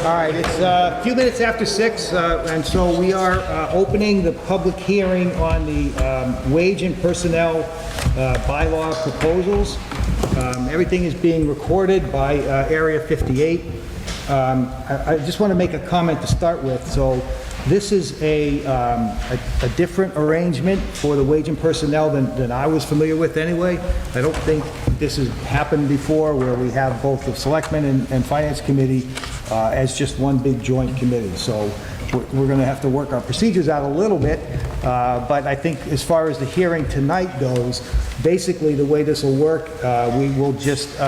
All right, it's a few minutes after 6, and so we are opening the public hearing on the wage and personnel bylaw proposals. Everything is being recorded by Area 58. I just want to make a comment to start with. So this is a different arrangement for the wage and personnel than I was familiar with anyway. I don't think this has happened before where we have both the Selectmen and Finance Committee as just one big joint committee. So we're going to have to work our procedures out a little bit, but I think as far as the hearing tonight goes, basically the way this will work, we will just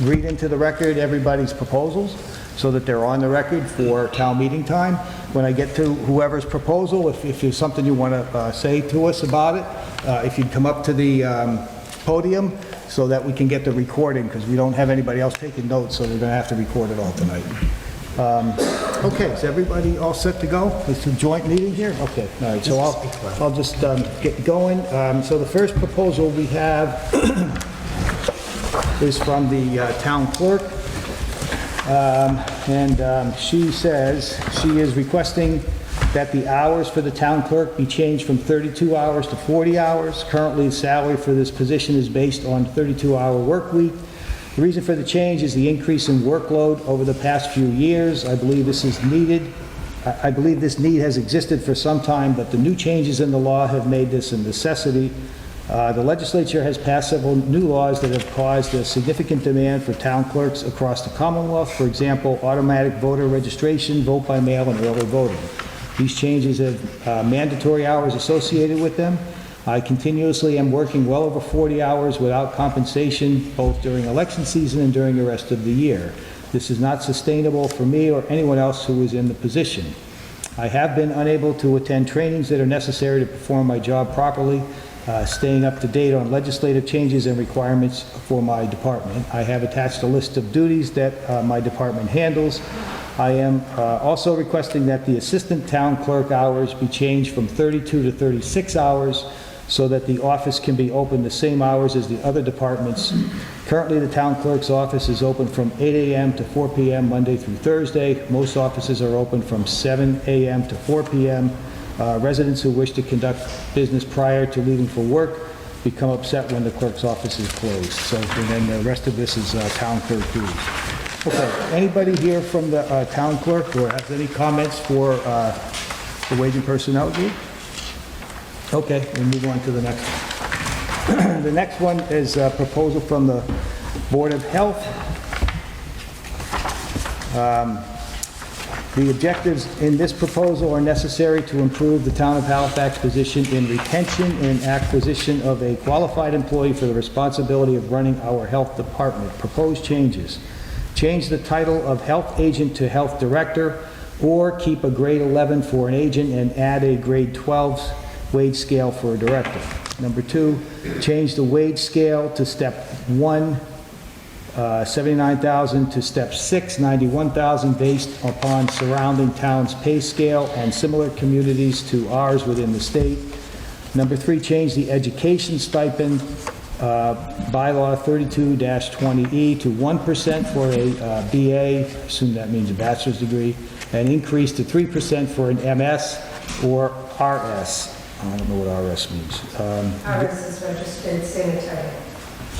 read into the record everybody's proposals so that they're on the record for town meeting time. When I get to whoever's proposal, if there's something you want to say to us about it, if you'd come up to the podium so that we can get the recording, because we don't have anybody else taking notes, so we're going to have to record it all tonight. Okay, is everybody all set to go? It's a joint meeting here? Okay, all right, so I'll just get going. So the first proposal we have is from the town clerk. She says she is requesting that the hours for the town clerk be changed from 32 hours to 40 hours. Currently, the salary for this position is based on 32-hour work week. The reason for the change is the increase in workload over the past few years. I believe this is needed. I believe this need has existed for some time, but the new changes in the law have made this a necessity. The legislature has passed several new laws that have caused a significant demand for town clerks across the Commonwealth. For example, automatic voter registration, vote by mail, and early voting. These changes have mandatory hours associated with them. I continuously am working well over 40 hours without compensation, both during election season and during the rest of the year. This is not sustainable for me or anyone else who is in the position. I have been unable to attend trainings that are necessary to perform my job properly, staying up to date on legislative changes and requirements for my department. I have attached a list of duties that my department handles. I am also requesting that the assistant town clerk hours be changed from 32 to 36 hours so that the office can be open the same hours as the other departments. Currently, the town clerk's office is open from 8 a.m. to 4 p.m. Monday through Thursday. Most offices are open from 7 a.m. to 4 p.m. Residents who wish to conduct business prior to leaving for work become upset when the clerk's office is closed. So, and then the rest of this is town clerk duties. Okay, anybody here from the town clerk or has any comments for the wage and personnel group? Okay, we'll move on to the next one. The next one is a proposal from the Board of Health. The objectives in this proposal are necessary to improve the town of Halifax position in retention and acquisition of a qualified employee for the responsibility of running our health department. Proposed changes. Change the title of health agent to health director, or keep a grade 11 for an agent and add a grade 12 wage scale for a director. Number 2, change the wage scale to step 1, 79,000 to step 6, 91,000 based upon surrounding towns' pay scale and similar communities to ours within the state. Number 3, change the education stipend bylaw 32-20E to 1% for a BA, assume that means a bachelor's degree, and increase to 3% for an MS or RS. I don't know what RS means. RS is registered sanitary.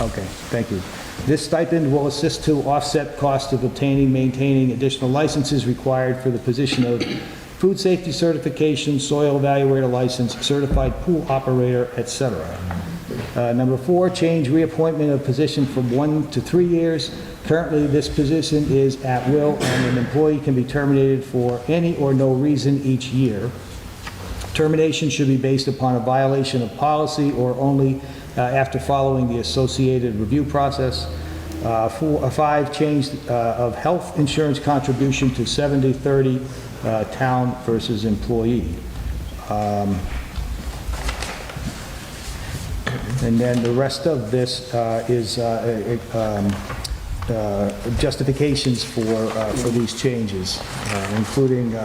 Okay, thank you. This stipend will assist to offset costs of obtaining, maintaining additional licenses required for the position of food safety certification, soil evaluator license, certified pool operator, etc. Number 4, change reappointment of position from 1 to 3 years. Currently, this position is at will and an employee can be terminated for any or no reason each year. Termination should be based upon a violation of policy or only after following the associated review process. 5, change of health insurance contribution to 70-30 town versus employee. And then the rest of this is justifications for these changes, including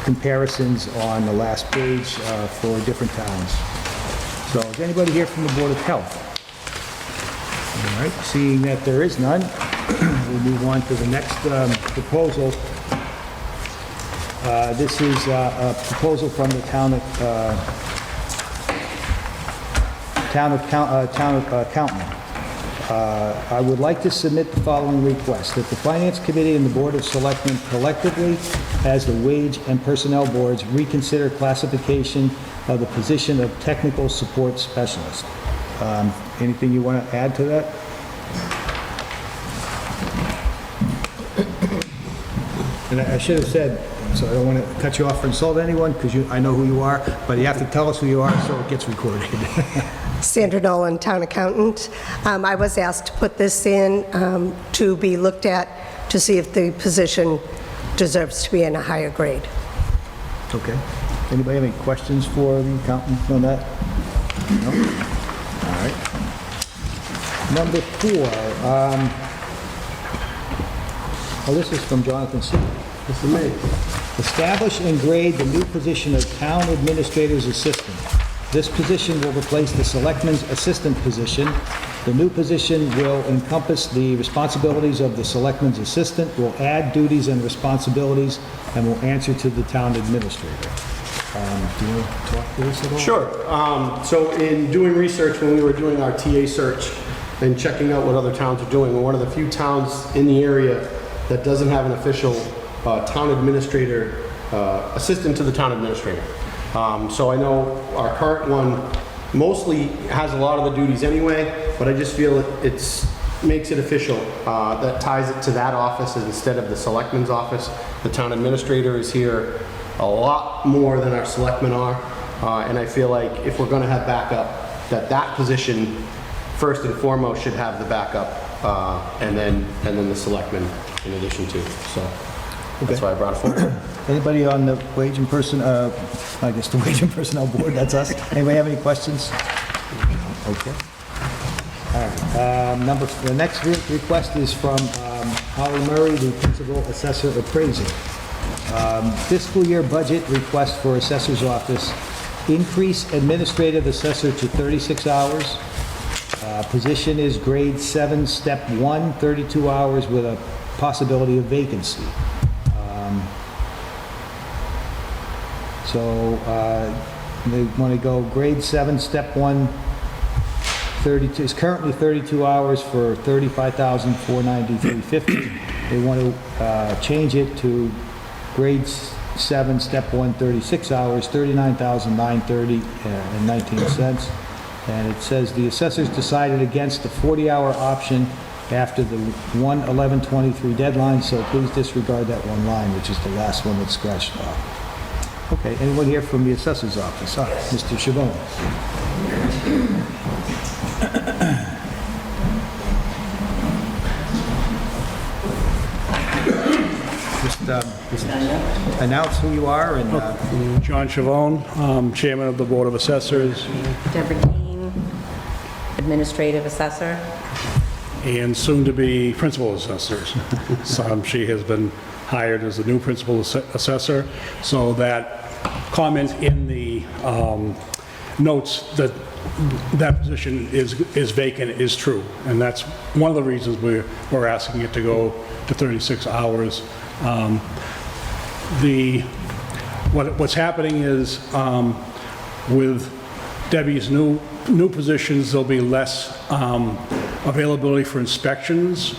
comparisons on the last page for different towns. So is anybody here from the Board of Health? All right, seeing that there is none, We'll move on to the next proposal. This is a proposal from the town accountant. I would like to submit the following request, that the Finance Committee and the Board of Selectmen collectively, as the Wage and Personnel Boards, reconsider classification of the position of Technical Support Specialist. Anything you want to add to that? And I should have said, so I don't want to cut you off or insult anyone, because I know who you are, but you have to tell us who you are so it gets recorded. Sandra Nolan, Town Accountant. I was asked to put this in to be looked at to see if the position deserves to be in a higher grade. Okay. Anybody have any questions for the accountant on that? No? All right. Number 4. This is from Jonathan C. This is me. Establish and grade the new position of Town Administrator's Assistant. This position will replace the Selectman's Assistant position. The new position will encompass the responsibilities of the Selectman's Assistant, will add duties and responsibilities, and will answer to the Town Administrator. Do you want to talk to this at all? Sure. So in doing research, when we were doing our TA search and checking out what other towns are doing, we're one of the few towns in the area that doesn't have an official town administrator, assistant to the town administrator. So I know our current one mostly has a lot of the duties anyway, but I just feel it makes it official. That ties it to that office instead of the selectman's office. The town administrator is here a lot more than our selectmen are, and I feel like if we're going to have backup, that position first and foremost should have the backup, and then the selectmen in addition to. So that's why I brought it forward. Anybody on the Wage and Personnel, I guess the Wage and Personnel Board, that's us. Anybody have any questions? Okay. All right. The next request is from Holly Murray, the Principal Assessor Appraiser. Fiscal year budget request for Assessor's Office. Increase Administrative Assessor to 36 hours. Position is grade 7, step 1, 32 hours with a possibility of vacancy. So they want to go grade 7, step 1, 32, is currently 32 hours for $35,493.50. They want to change it to grade 7, step 1, 36 hours, $39,930.19. And it says the assessors decided against the 40-hour option after the 1/11/23 deadline, so please disregard that one line, which is the last one that's scratched off. Okay, anyone here from the assessor's office? Mr. Chabon. Just announce who you are and... John Chavone, Chairman of the Board of Assessors. Deborah Dean, Administrative Assessor. And soon-to-be Principal Assessor. So she has been hired as the new Principal Assessor, so that comment in the notes that that position is vacant is true, and that's one of the reasons we're asking it to go to 36 hours. What's happening is with Debbie's new positions, there'll be less availability for inspections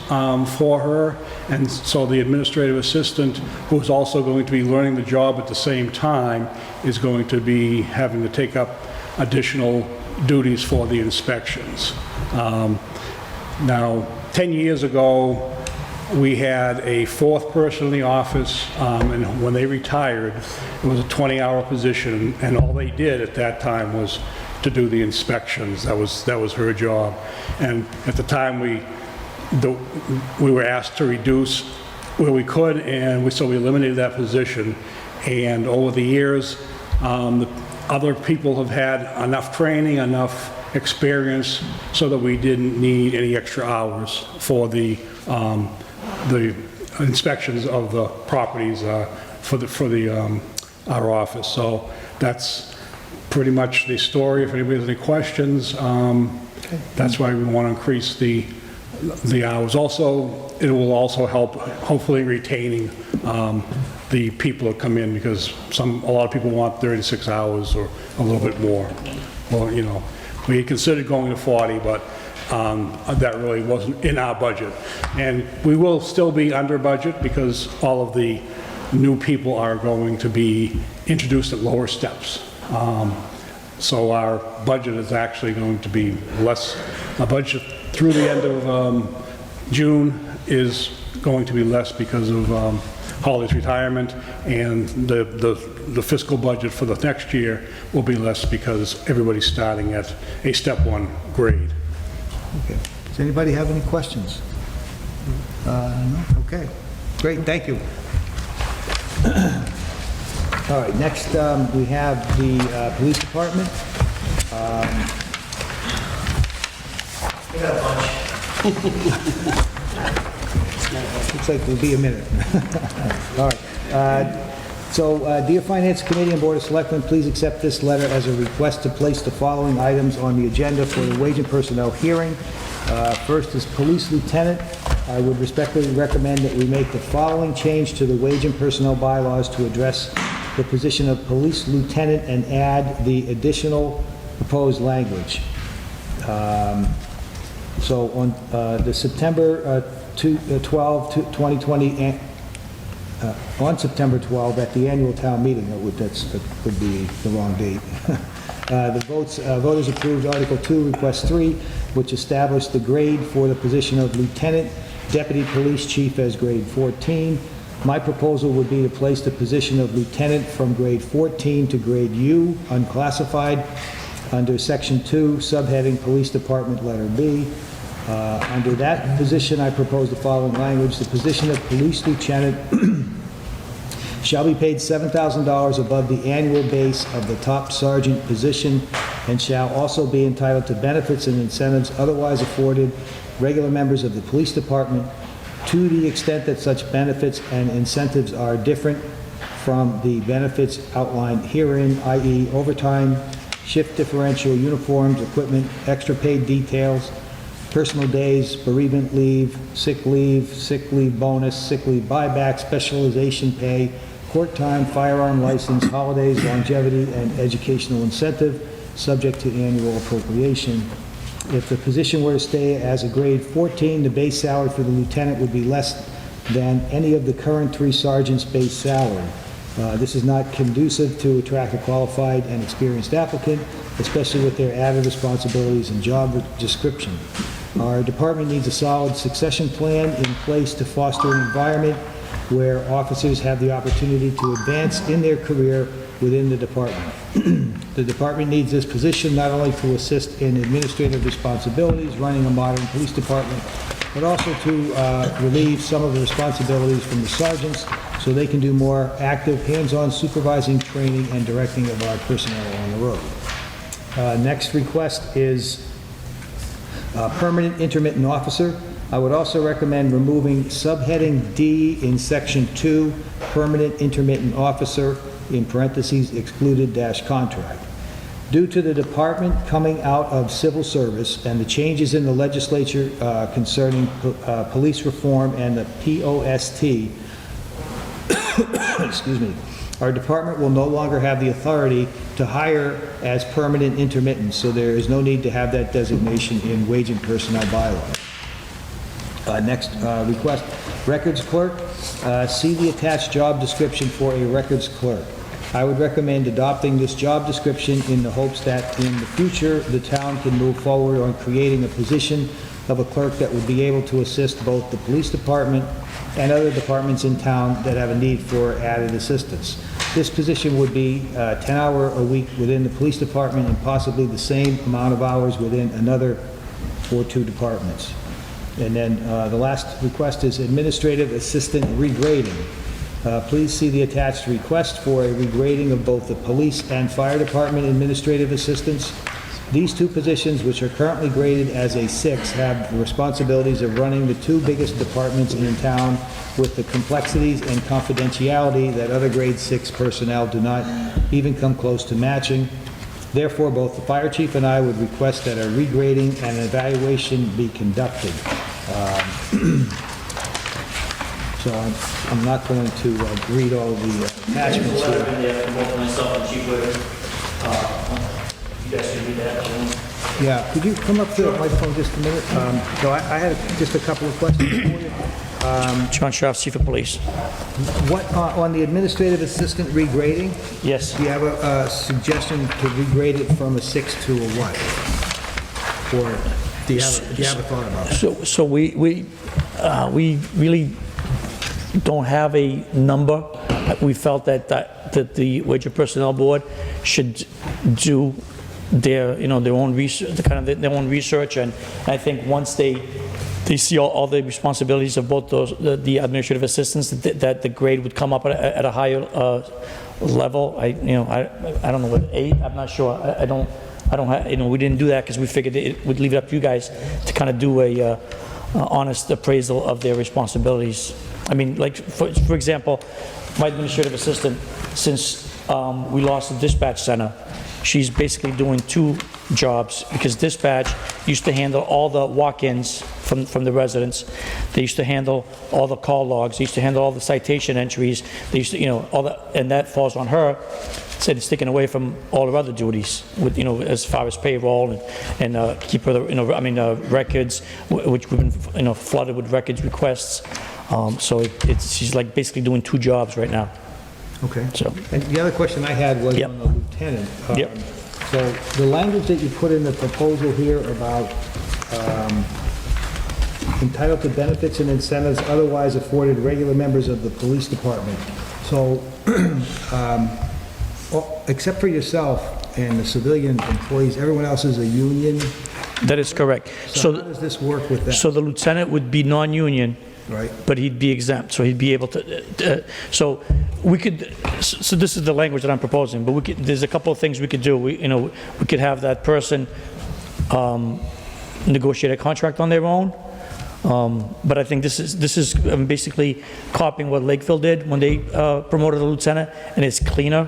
for her, and so the administrative assistant, who is also going to be learning the job at the same time, is going to be having to take up additional duties for the inspections. Now, 10 years ago, we had a fourth person in the office, and when they retired, it was a 20-hour position, and all they did at that time was to do the inspections. That was her job. And at the time, we were asked to reduce where we could, and so we eliminated that position. And over the years, the other people have had enough training, enough experience, so that we didn't need any extra hours for the inspections of the properties for our office. So that's pretty much the story. If anybody has any questions, that's why we want to increase the the hours. Also, it will also help hopefully retaining the people that come in, because a lot of people want 36 hours or a little bit more. Well, you know, we had considered going to 40, but that really wasn't in our budget. And we will still be under budget because all of the new people are going to be introduced at lower steps. So our budget is actually going to be less. Our budget through the end of June is going to be less because of Holly's retirement, and the fiscal budget for the next year will be less because everybody's starting at a step 1 grade. Okay. Does anybody have any questions? No? Okay. Great, thank you. All right, next we have the police department. We got a bunch. Looks like there'll be a minute. All right. Dear Finance Committee and Board of Selectmen, please accept this letter as a request to place the following items on the agenda for the Wage and Personnel hearing. First is Police Lieutenant. I would respectfully recommend that we make the following change to the Wage and Personnel bylaws to address the position of Police Lieutenant and add the additional proposed language. So on the September 12, 2020, on September 12 at the annual town meeting, that would be the wrong date. The voters approved Article 2, Request 3, which established the grade for the position of Lieutenant Deputy Police Chief as grade 14. My proposal would be to place the position of Lieutenant from grade 14 to grade U, unclassified, under Section 2, subheading Police Department, letter B. Under that position, I propose the following language. The position of Police Lieutenant shall be paid $7,000 above the annual base of the top sergeant position and shall also be entitled to benefits and incentives otherwise afforded regular members of the police department to the extent that such benefits and incentives are different from the benefits outlined herein, i.e. overtime, shift differential, uniforms, equipment, extra paid details, personal days, bereavement leave, sick leave bonus, sick leave buyback, specialization pay, court time, firearm license, holidays, longevity, and educational incentive, subject to annual appropriation. If the position were to stay as a grade 14, the base salary for the lieutenant would be less than any of the current 3 sergeants' base salary. This is not conducive to attract a qualified and experienced applicant, especially with their added responsibilities and job description. Our department needs a solid succession plan in place to foster an environment where officers have the opportunity to advance in their career within the department. The department needs this position not only to assist in administrative responsibilities, running a modern police department, but also to relieve some of the responsibilities from the sergeants so they can do more active, hands-on supervising, training, and directing of our personnel on the road. Next request is permanent intermittent officer. I would also recommend removing subheading D in Section 2, permanent intermittent officer, in parentheses, excluded dash contract. Due to the department coming out of civil service and the changes in the legislature concerning police reform and the POST, excuse me, our department will no longer have the authority to hire as permanent intermittents, so there is no need to have that designation in wage and personnel bylaws. Next request, records clerk. See the attached job description for a records clerk. I would recommend adopting this job description in the hopes that in the future, the town can move forward on creating a position of a clerk that would be able to assist both the police department and other departments in town that have a need for added assistance. This position would be 10 hours a week within the police department and possibly the same amount of hours within another or 2 departments. And then the last request is administrative assistant regrading. Please see the attached request for a regrading of both the police and fire department administrative assistants. These 2 positions, which are currently graded as a 6, have the responsibilities of running the 2 biggest departments in town with the complexities and confidentiality that other grade 6 personnel do not even come close to matching. Therefore, both the fire chief and I would request that a regrading and an evaluation be conducted. So I'm not going to read all the attachments Letter here. in there from both myself and Chief Whitaker. You guys can read that. Yeah, could you come up to the microphone just a minute? So I had just a couple of questions for you. John Schaaf, Chief of Police. What, on the administrative assistant regrading, Yes. do you have a suggestion to regrade it from a 6 to a what? Or do you have a thought about it? So we really don't have a number. We felt that the Wage and Personnel Board should do their, their own research, their own research, and I think once they see all the responsibilities of both those, the administrative assistants, that the grade would come up at a higher level. I don't know what 8. I'm not sure. I don't have, we didn't do that because we figured it would leave it up to you guys to kind of do a honest appraisal of their responsibilities. I mean, like for example, my administrative assistant, since we lost the dispatch center, she's basically doing 2 jobs, because dispatch used to handle all the walk-ins from the residents. They used to handle all the call logs. They used to handle all the citation entries. They used to, all that, and that falls on her. Said it's taken away from all her other duties, with as far as payroll and keep her, records, which we've been, flooded with records requests. So she's like basically doing 2 jobs right now. Okay. So. And the other question I had was Yep. on the lieutenant. Yep. So the language that you put in the proposal here about entitled to benefits and incentives otherwise afforded regular members of the police department. So, except for yourself and the civilian employees, everyone else is a union. That is correct. So how does this work with that? So the lieutenant would be non-union, Right. but he'd be exempt, so he'd be able to, so we could, so this is the language that I'm proposing, but there's a couple of things we could do. We could have that person negotiate a contract on their own, but I think this is basically copying what Lakeville did when they promoted a lieutenant, and it's cleaner.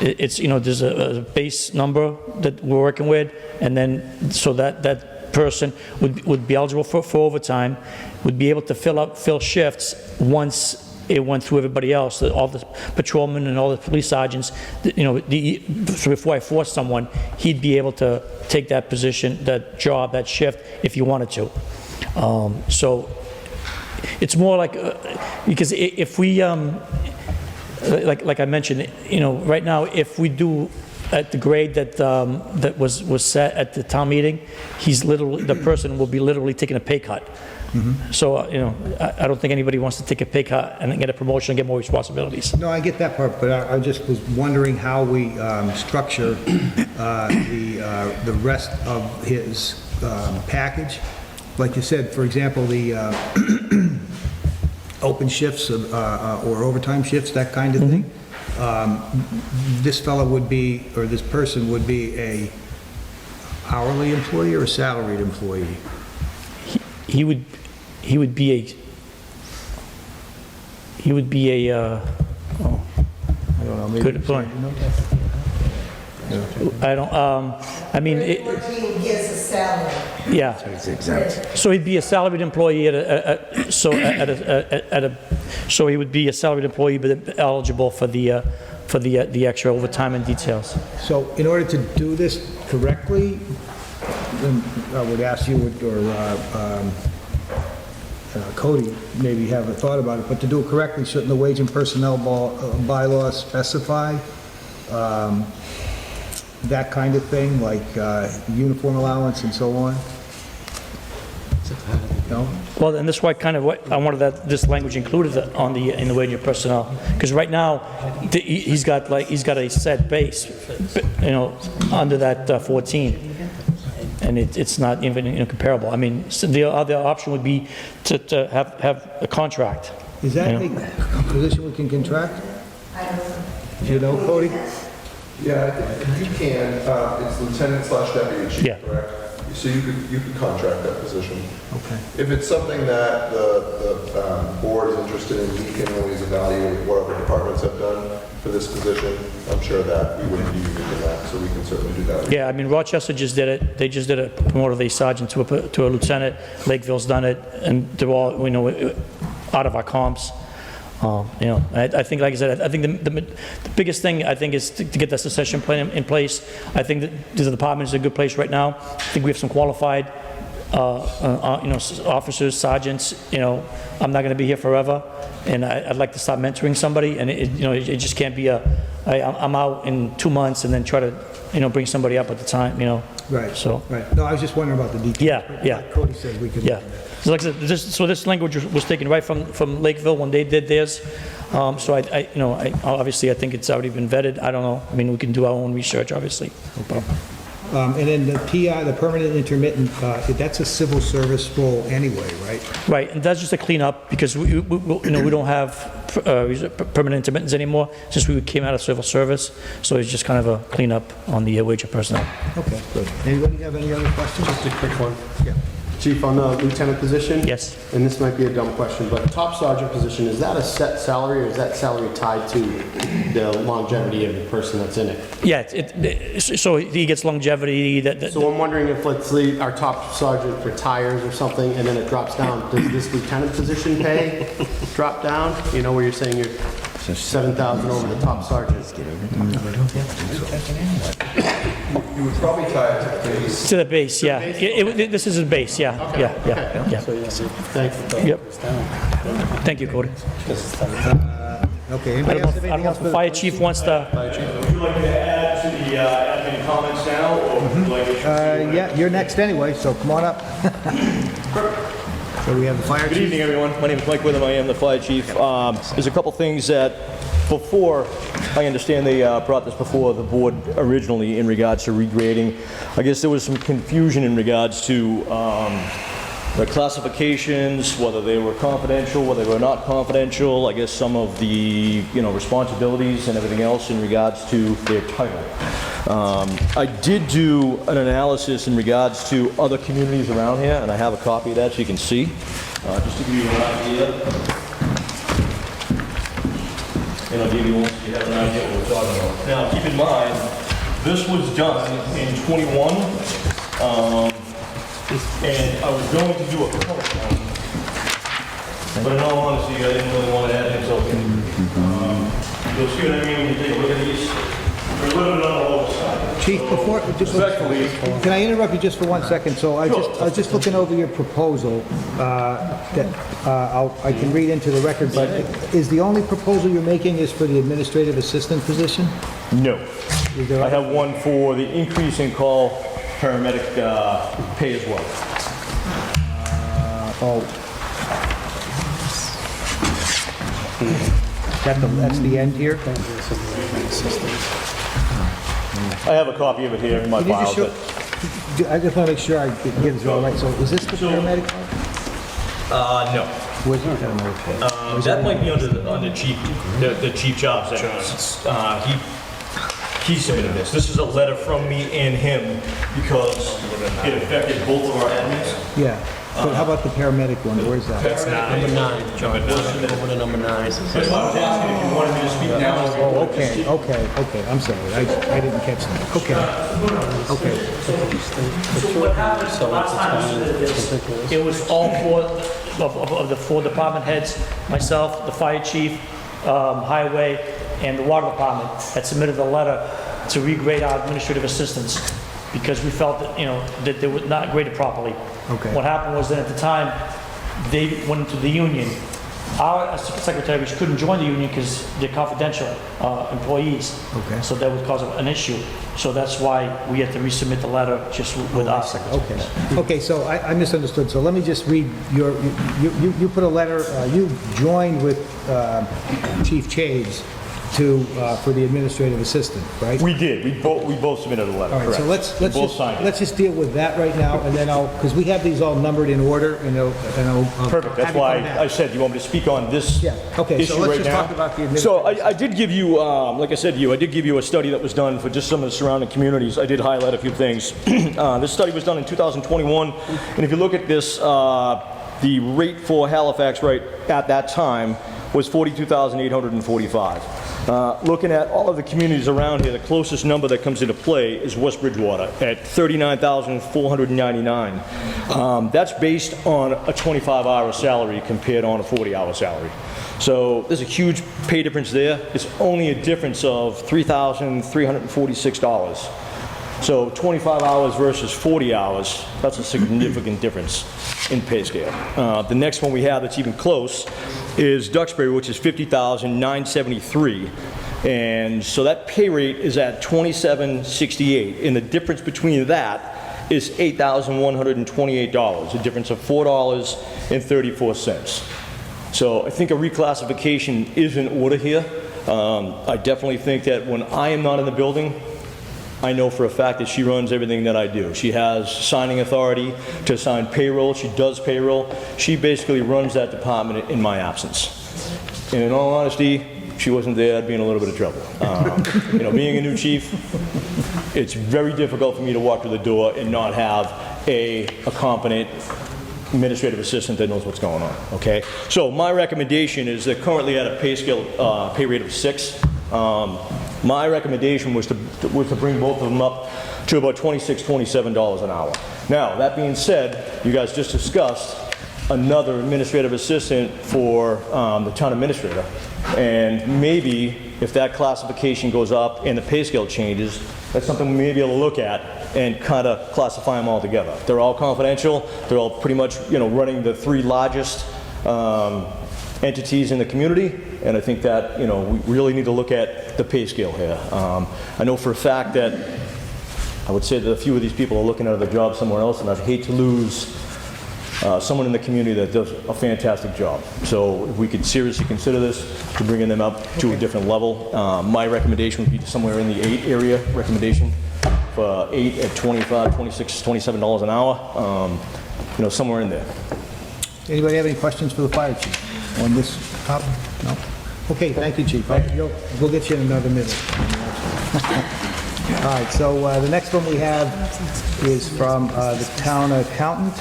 It's, there's a base number that we're working with, and then so that person would be eligible for overtime, would be able to fill shifts once it went through everybody else, all the patrolmen and all the police sergeants. So before I force someone, he'd be able to take that position, that job, that shift, if he wanted to. So it's more like, because if we, like I mentioned, right now, if we do at the grade that was set at the town meeting, the person will be literally taking a pay cut. Mm-hmm. So, I don't think anybody wants to take a pay cut and get a promotion and get more responsibilities. No, I get that part, but I just was wondering how we structure the rest of his package. Like you said, for example, the open shifts or overtime shifts, that kind of thing. This fellow would be, or this person would be a hourly employee or a salaried employee? He would be a I don't know, maybe. Good point. I don't, I mean, 14 years of salary. yeah. So he'd be a salaried employee so he would be a salaried employee, but eligible for the extra overtime and details. So in order to do this correctly, then I would ask you or Cody maybe have a thought about it, but to do it correctly, shouldn't the wage and personnel bylaws specify that kind of thing, like uniform allowance and so on? No? Well, and that's why kind of what I wanted this language included in the wage and personnel, because right now he's got a set base, under that 14. And it's not even comparable. I mean, so the other option would be to have a contract. Is that a position we can contract? Do you know, Cody? Yeah, you can. It's lieutenant/deputy chief, Yeah. correct? So you could contract that position. Okay. If it's something that the board is interested in, we can always evaluate what other departments have done for this position. I'm sure that we wouldn't be unique in that, so we can certainly do that. Yeah, I mean, Rochester just did it. They just did it, promoted a sergeant to a lieutenant. Lakeville's done it, and they're all, you know, out of our comps. You know, I think, like I said, I think the biggest thing, I think, is to get the succession plan in place. I think that the department is in a good place right now. I think we have some qualified, you know, officers, sergeants. You know, I'm not going to be here forever, and I'd like to start mentoring somebody, and you know, it just can't be I'm out in 2 months and then try to, you know, bring somebody up at the time, you know. Right. So. Right. No, I was just wondering about the details. Yeah, yeah. Like Cody said, we could. Yeah. So like I said, this language was taken right from Lakeville when they did theirs. So you know, obviously I think it's already been vetted. I don't know. I mean, we can do our own research, obviously. Okay. And then the PI, the permanent intermittent, that's a civil service role anyway, right? Right, and that's just a cleanup because you know, we don't have permanent intermittents anymore since we came out of civil service. So it's just kind of a cleanup on the wage of personnel. Okay, good. Anybody have any other questions? Just a quick one. Yeah. Chief, on the lieutenant position? Yes. And this might be a dumb question, but top sergeant position, is that a set salary or is that salary tied to the longevity of the person that's in it? Yeah, so he gets longevity. So I'm wondering if, let's say, our top sergeant retires or something and then it drops down, does this lieutenant position pay drop down? You know, where you're saying you're 7,000 over the top sergeant? You would probably tie it to the base. To the base, yeah. This is a base, yeah, yeah. Thanks. Yep. Thank you, Cody. Okay, I anybody don't else have know if anything else? the fire chief wants to... Would you like to add to the admin comments now, or would you like to... Yeah, you're next anyway, so come on up. So we have the fire Good chief. evening, everyone. My name is Mike Witham. I am the fire chief. There's a couple things that, before, I understand they brought this before the board originally in regards to regrading. I guess there was some confusion in regards to the classifications, whether they were confidential, whether they were not confidential. I guess some of the, you know, responsibilities and everything else in regards to their title. I did do an analysis in regards to other communities around here, and I have a copy of that so you can see. Just to give you an idea. And I'll give you one so you have an idea what we're talking about. Now, keep in mind, this was done in 21, and I was going to do a color one, but in all honesty, I didn't really want to add him, so you'll see what I mean when you take a look at these. They're a little bit on the lower side. Chief, before, Respectfully. can I interrupt you just for 1 second? So I was just looking over your proposal, that I can read into the record, but is the only proposal you're making is for the administrative assistant position? No. Is there- I have one for the increase in call paramedic pay as well. That's the end here? I have a copy of it here in my Can you just files. show, I just want to make sure I get this all right. So is this the paramedic? No. Where's the paramedic? That might be under the chief job section. He submitted this. This is a letter from me and him because it affected both of our admins. Yeah, but how about the paramedic one? Where's that? Number 9, John. Over to number 9. That's why I was asking if you wanted me to speak now. Oh, okay, I'm sorry, I didn't catch that. Okay. So what happened last time is it was all four of the 4 department heads, myself, the fire chief, highway, and the water department had submitted a letter to regrade our administrative assistants because we felt that, you know, that they were not graded properly. Okay. What happened was that at the time, they went into the union. Our secretaries couldn't join the union because they're confidential employees. Okay. So that would cause an issue. So that's why we had to resubmit the letter just with our secretaries. Okay, so I misunderstood, so let me just read you put a letter, you joined with Chief Chades for the administrative assistant, right? We did. We both submitted a letter, All right, correct. so let's We both just, signed it. let's just deal with that right now, and then because we have these all numbered in order, and I'll Perfect, that's have you why come back. I said, you want me to speak on this Yeah, okay, issue so let's right just now? talk about the So administrative I did give you, like I said to you, I did give you a study that was done for just some of the surrounding communities. I did highlight a few things. This study was done in 2021, and if you look at this, the rate for Halifax right at that time was $42,845. Looking at all of the communities around here, the closest number that comes into play is West Bridgewater at $39,499. That's based on a 25-hour salary compared on a 40-hour salary. So there's a huge pay difference there. It's only a difference of $3,346. So 25 hours versus 40 hours, that's a significant difference in pay scale. The next one we have that's even close is Duxbury, which is $50,973. And so that pay rate is at $27.68. And the difference between that is $8,128, a difference of $4.34. So I think a reclassification is in order here. I definitely think that when I am not in the building, I know for a fact that she runs everything that I do. She has signing authority to sign payroll. She does payroll. She basically runs that department in my absence. And in all honesty, she wasn't there, I'd be in a little bit of trouble. You know, being a new chief, it's very difficult for me to walk through the door and not have a competent administrative assistant that knows what's going on, okay? So my recommendation is they're currently at a pay scale, pay rate of 6. My recommendation was to bring both of them up to about $26, $27 an hour. Now, that being said, you guys just discussed another administrative assistant for the town administrator. And maybe if that classification goes up and the pay scale changes, that's something we may be able to look at and kind of classify them all together. They're all confidential. They're all pretty much, you know, running the 3 largest entities in the community, and I think that, you know, we really need to look at the pay scale here. I know for a fact that I would say that a few of these people are looking at other jobs somewhere else, and I'd hate to lose someone in the community that does a fantastic job. So if we could seriously consider this, to bringing them up to a different level. My recommendation would be somewhere in the 8 area recommendation, for 8 at $25, $26, $27 an hour, you know, somewhere in there. Anybody have any questions for the fire chief on this topic? No? Okay, thank you, chief. We'll get you in another minute. All right, so the next one we have is from the town accountant.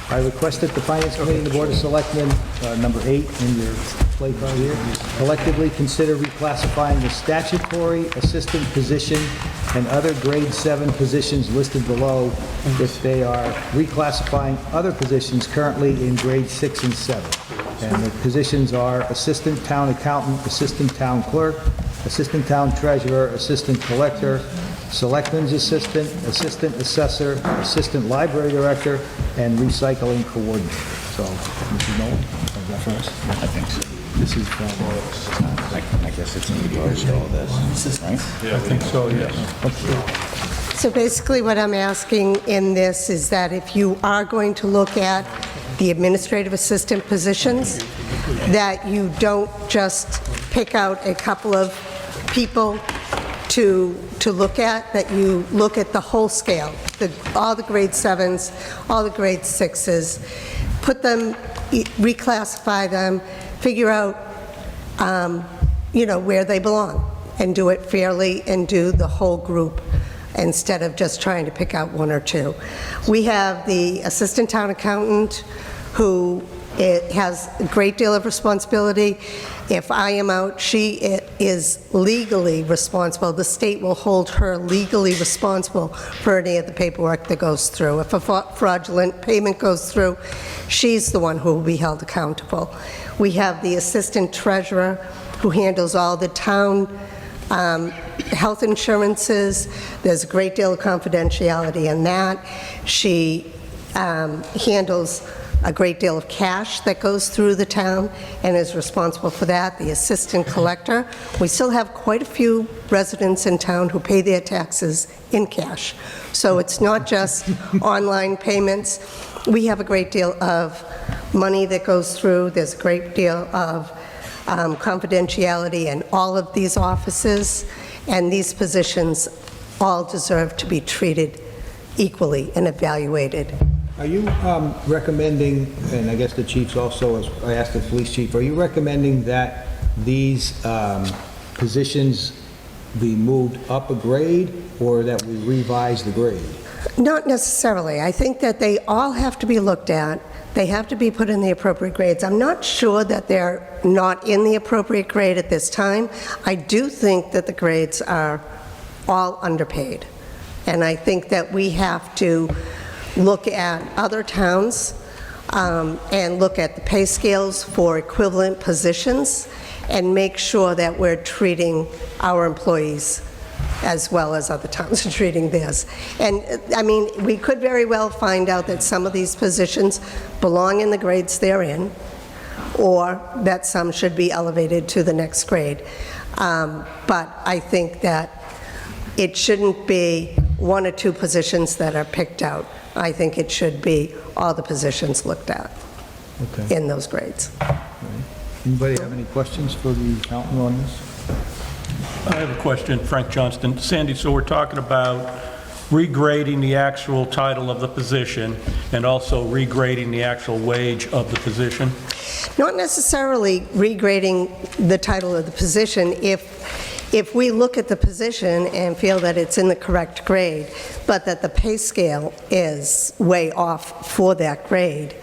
I requested the Finance Committee and the Board of Selectmen, number 8 in your plate right here, collectively consider reclassifying the statutory assistant position and other grade 7 positions listed below if they are reclassifying other positions currently in grade 6 and 7. And the positions are assistant town accountant, assistant town clerk, assistant town treasurer, assistant collector, selectman's assistant, assistant assessor, assistant library director, and recycling coordinator. So, Mr. Nolan, is that first? I think so. This is from... I guess it's in regards to all this, right? Yeah, I think so, yes. So basically what I'm asking in this is that if you are going to look at the administrative assistant positions, that you don't just pick out a couple of people to look at, that you look at the whole scale, all the grade 7s, all the grade 6s, put them, reclassify them, figure out, you know, where they belong, and do it fairly and do the whole group instead of just trying to pick out 1 or 2. We have the assistant town accountant who has a great deal of responsibility. If I am out, she is legally responsible. The state will hold her legally responsible for any of the paperwork that goes through. If a fraudulent payment goes through, she's the one who will be held accountable. We have the assistant treasurer who handles all the town health insurances. There's a great deal of confidentiality in that. She handles a great deal of cash that goes through the town and is responsible for that. The assistant collector, we still have quite a few residents in town who pay their taxes in cash. So it's not just online payments. We have a great deal of money that goes through. There's a great deal of confidentiality in all of these offices, and these positions all deserve to be treated equally and evaluated. Are you recommending, and I guess the chiefs also, as I asked the police chief, are you recommending that these positions be moved up a grade, or that we revise the grade? Not necessarily. I think that they all have to be looked at. They have to be put in the appropriate grades. I'm not sure that they're not in the appropriate grade at this time. I do think that the grades are all underpaid. And I think that we have to look at other towns and look at the pay scales for equivalent positions and make sure that we're treating our employees as well as other towns are treating theirs. And, I mean, we could very well find out that some of these positions belong in the grades they're in, or that some should be elevated to the next grade. But I think that it shouldn't be one or two positions that are picked out. I think it should be all the positions looked at Okay. in those grades. Anybody have any questions for the accountant on this? I have a question, Frank Johnston. Sandy, so we're talking about regrading the actual title of the position and also regrading the actual wage of the position? Not necessarily regrading the title of the position if we look at the position and feel that it's in the correct grade, but that the pay scale is way off for that grade,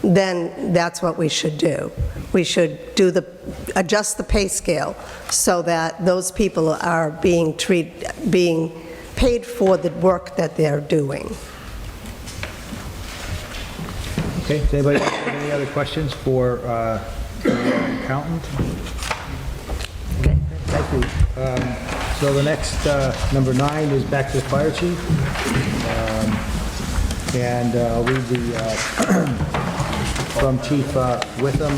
then that's what we should do. We should adjust the pay scale so that those people are being paid for the work that they're doing. Okay, does anybody have any other questions for the accountant? Okay, thank you. So the next, number 9, is back to the fire chief. And I'll read from Chief Witham.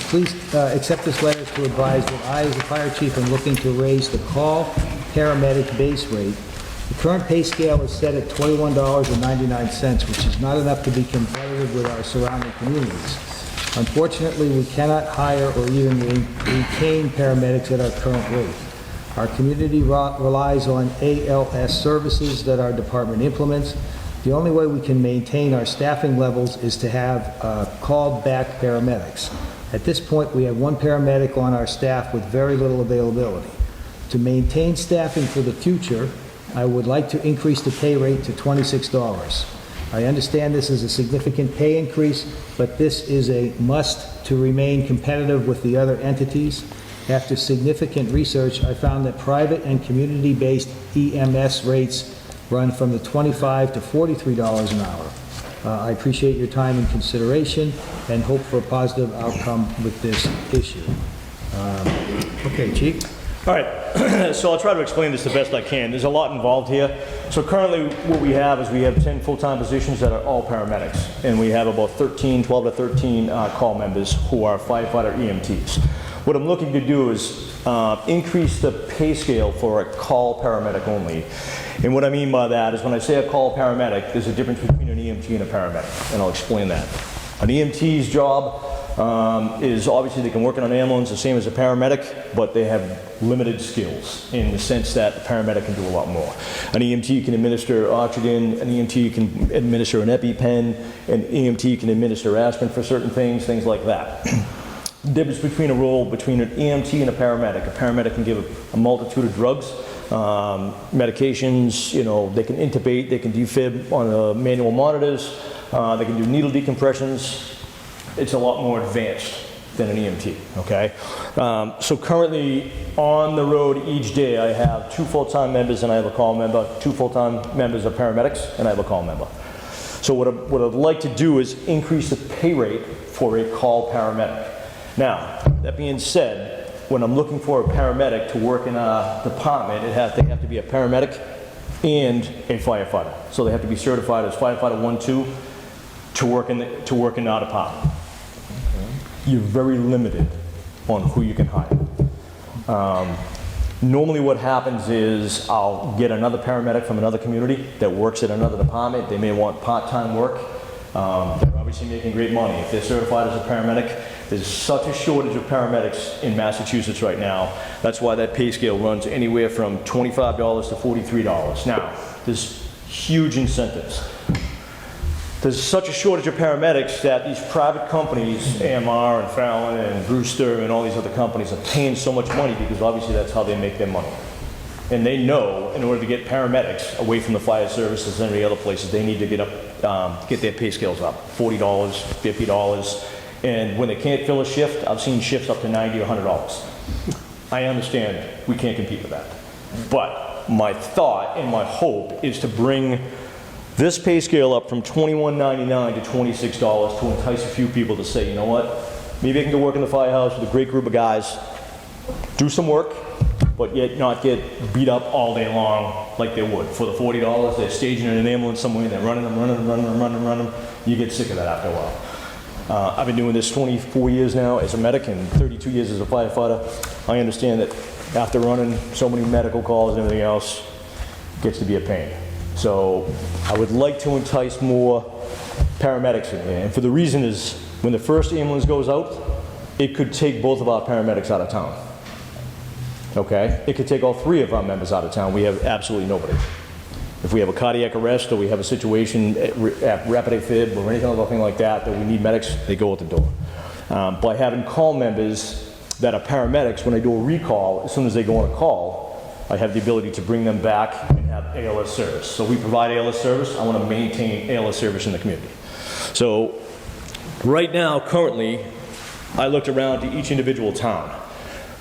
Please accept this letter to advise that I, as the fire chief, am looking to raise the call paramedic base rate. The current pay scale is set at $21.99, which is not enough to be competitive with our surrounding communities. Unfortunately, we cannot hire or even retain paramedics at our current rate. Our community relies on ALS services that our department implements. The only way we can maintain our staffing levels is to have called back paramedics. At this point, we have one paramedic on our staff with very little availability. To maintain staffing for the future, I would like to increase the pay rate to $26. I understand this is a significant pay increase, but this is a must to remain competitive with the other entities. After significant research, I found that private and community-based EMS rates run from the $25 to $43 an hour. I appreciate your time and consideration and hope for a positive outcome with this issue. Okay, Chief? All right, so I'll try to explain this the best I can. There's a lot involved here. So currently what we have is we have 10 full-time positions that are all paramedics, and we have about 12 to 13 call members who are firefighter EMTs. What I'm looking to do is increase the pay scale for a call paramedic only. And what I mean by that is when I say a call paramedic, there's a difference between an EMT and a paramedic, and I'll explain that. An EMT's job is obviously they can work in an ambulance the same as a paramedic, but they have limited skills in the sense that a paramedic can do a lot more. An EMT can administer oxygen, an EMT can administer an EpiPen, an EMT can administer aspirin for certain things like that. The difference between a role between an EMT and a paramedic can give a multitude of drugs, medications, you know, they can intubate, they can defib on the manual monitors, they can do needle decompressions. It's a lot more advanced than an EMT, okay? So currently on the road each day I have 2 full-time members and I have a call member, 2 full-time members are paramedics and I have a call member. So what I'd like to do is increase the pay rate for a call paramedic. Now, that being said, when I'm looking for a paramedic to work in a department, they have to be a paramedic and a firefighter. So they have to be certified as firefighter 1-2 to work in our department. You're very limited on who you can hire. Normally what happens is I'll get another paramedic from another community that works at another department. They may want part-time work. They're obviously making great money. If they're certified as a paramedic, There's such a shortage of paramedics in Massachusetts right now. That's why that pay scale runs anywhere from $25 to $43. Now, there's huge incentives. There's such a shortage of paramedics that these private companies, AMR and Fallon and Brewster and all these other companies are paying so much money because obviously that's how they make their money. And they know in order to get paramedics away from the fire services and any other places, they need to get their pay scales up, $40, $50. And when they can't fill a shift, I've seen shifts up to $90 or $100. I understand we can't compete with that. But my thought and my hope is to bring this pay scale up from $21.99 to $26 to entice a few people to say, you know what, maybe I can go work in the firehouse with a great group of guys, do some work, but yet not get beat up all day long like they would. For the $40, they're staging in an ambulance somewhere, they're running them. You get sick of that after a while. I've been doing this 24 years now as a medic and 32 years as a firefighter. I understand that after running so many medical calls and everything else, it gets to be a pain. So I would like to entice more paramedics in here. And for the reason is, when the first ambulance goes out, it could take both of our paramedics out of town. Okay? It could take all three of our members out of town. We have absolutely nobody. If we have a cardiac arrest or we have a situation at rapid AFib or anything like that we need medics, they go out the door. By having call members that are paramedics, when I do a recall, as soon as they go on a call, I have the ability to bring them back and have ALS service. So we provide ALS service. I want to maintain ALS service in the community. So right now, currently, I looked around to each individual town.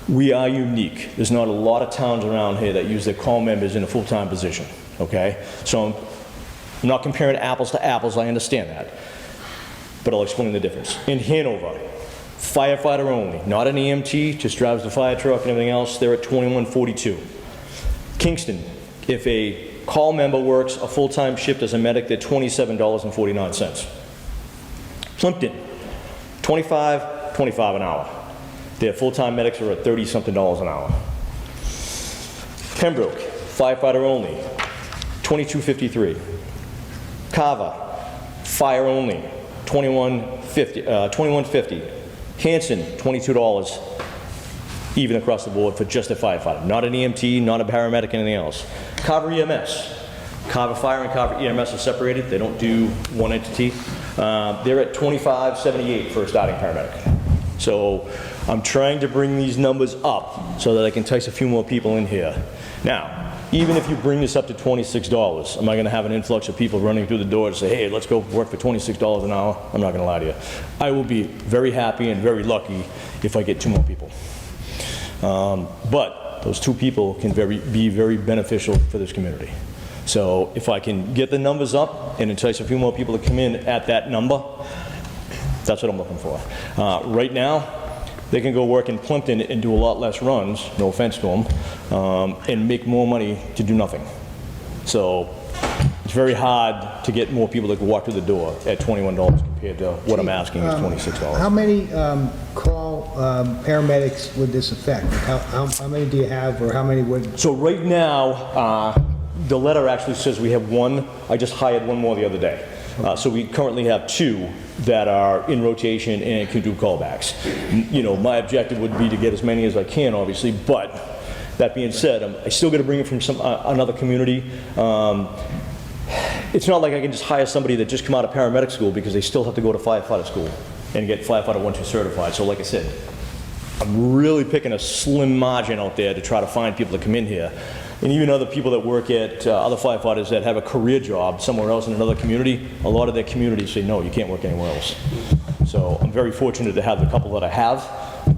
We are unique. There's not a lot of towns around here that use their call members in a full-time position, okay? So I'm not comparing apples to apples, I understand that. But I'll explain the difference. In Hanover, firefighter only, not an EMT, just drives the fire truck and everything else, they're at $21.42. Kingston, if a call member works a full-time shift as a medic, they're $27.49. Plimpton, $25 an hour. Their full-time medics are at $30-something an hour. Pembroke, firefighter only, $22.53. Carver, fire only, $21.50. Hanson, $22. Even across the board for just a firefighter. Not an EMT, not a paramedic, anything else. Carver EMS. Carver Fire and Carver EMS are separated. They don't do one entity. They're at $25.78 for a starting paramedic. So I'm trying to bring these numbers up so that I can entice a few more people in here. Now, even if you bring this up to $26, am I going to have an influx of people running through the door to say, hey, let's go work for $26 an hour? I'm not going to lie to you. I will be very happy and very lucky if I get 2 more people. But those 2 people can be very beneficial for this community. So if I can get the numbers up and entice a few more people to come in at that number, that's what I'm looking for. Right now, they can go work in Plimpton and do a lot less runs, no offense to them, and make more money to do nothing. So it's very hard to get more people that can walk through the door at $21 compared to what I'm asking is $26. How many call paramedics would this affect? Like how many do you have, or how many would? So right now, the letter actually says we have 1. I just hired 1 more the other day. So we currently have 2 that are in rotation and can do callbacks. You know, my objective would be to get as many as I can, obviously, but that being said, I still got to bring it from another community. It's not like I can just hire somebody that just come out of paramedic school, because they still have to go to firefighter school and get firefighter 1-2 certified. So like I said, I'm really picking a slim margin out there to try to find people to come in here. And even other people that work at other firefighters that have a career job somewhere else in another community, a lot of their communities say, no, you can't work anywhere else. So I'm very fortunate to have the couple that I have,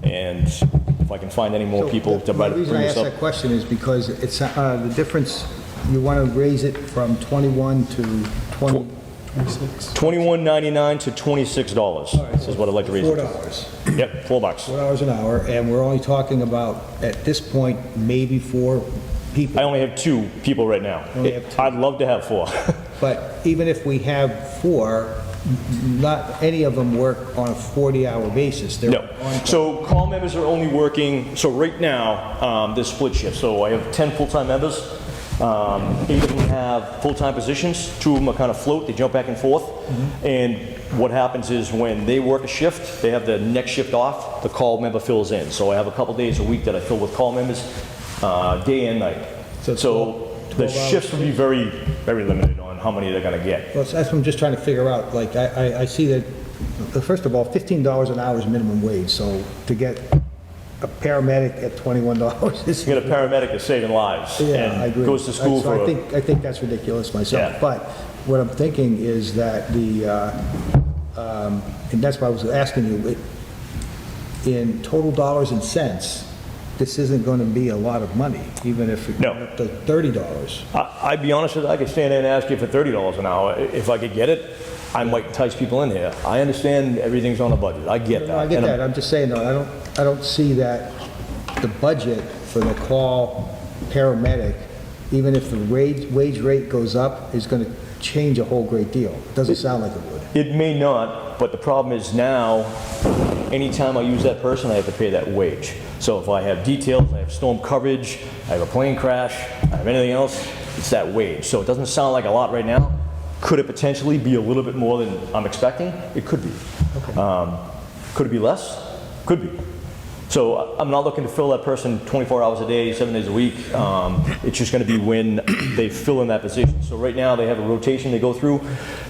and if I can find any more people to bring The reason I this asked up. that question is because it's the difference, you want to raise it from 21 to 20. $21.99 to $26 is what I'd like to raise it to. $4. Yep, $4. $4 an hour, and we're only talking about, at this point, maybe 4 people. I only have 2 people right now. Only have 2. I'd love to have 4. But even if we have 4, not any of them work on a 40-hour basis. They're No. on- So call members are only working, so right now, there's split shifts. So I have 10 full-time members. 8 of them have full-time positions. 2 of them are kind of float, they jump back and forth. And what happens is when they work a shift, they have the next shift off, the call member fills in. So I have a couple days a week that I fill with call members, day and night. So the shifts will be very, very limited on how many they're gonna get. Well, that's what I'm just trying to figure out. Like, I see that, first of all, $15 an hour is minimum wage, so to get a paramedic at $21 is... You get a paramedic that's saving lives Yeah, I and agree. goes to school So for... I think that's ridiculous myself. Yeah. But what I'm thinking is that and that's why I was asking you, in total dollars and cents, this isn't going to be a lot of money, even if it No. went up to $30. I'd be honest with you, I could stand there and ask you for $30 an hour. If I could get it, I might entice people in here. I understand everything's on a budget. I get that. No, I get And that, I'm just saying, though, I don't see that the budget for the call paramedic, even if the wage rate goes up, is going to change a whole great deal. It doesn't sound like it would. It may not, but the problem is now, anytime I use that person, I have to pay that wage. So if I have details, I have storm coverage, I have a plane crash, I have anything else, it's that wage. So it doesn't sound like a lot right now. Could it potentially be a little bit more than I'm expecting? It could be. Could it be less? Could be. So I'm not looking to fill that person 24 hours a day, 7 days a week. It's just going to be when they fill in that position. So right now they have a rotation they go through.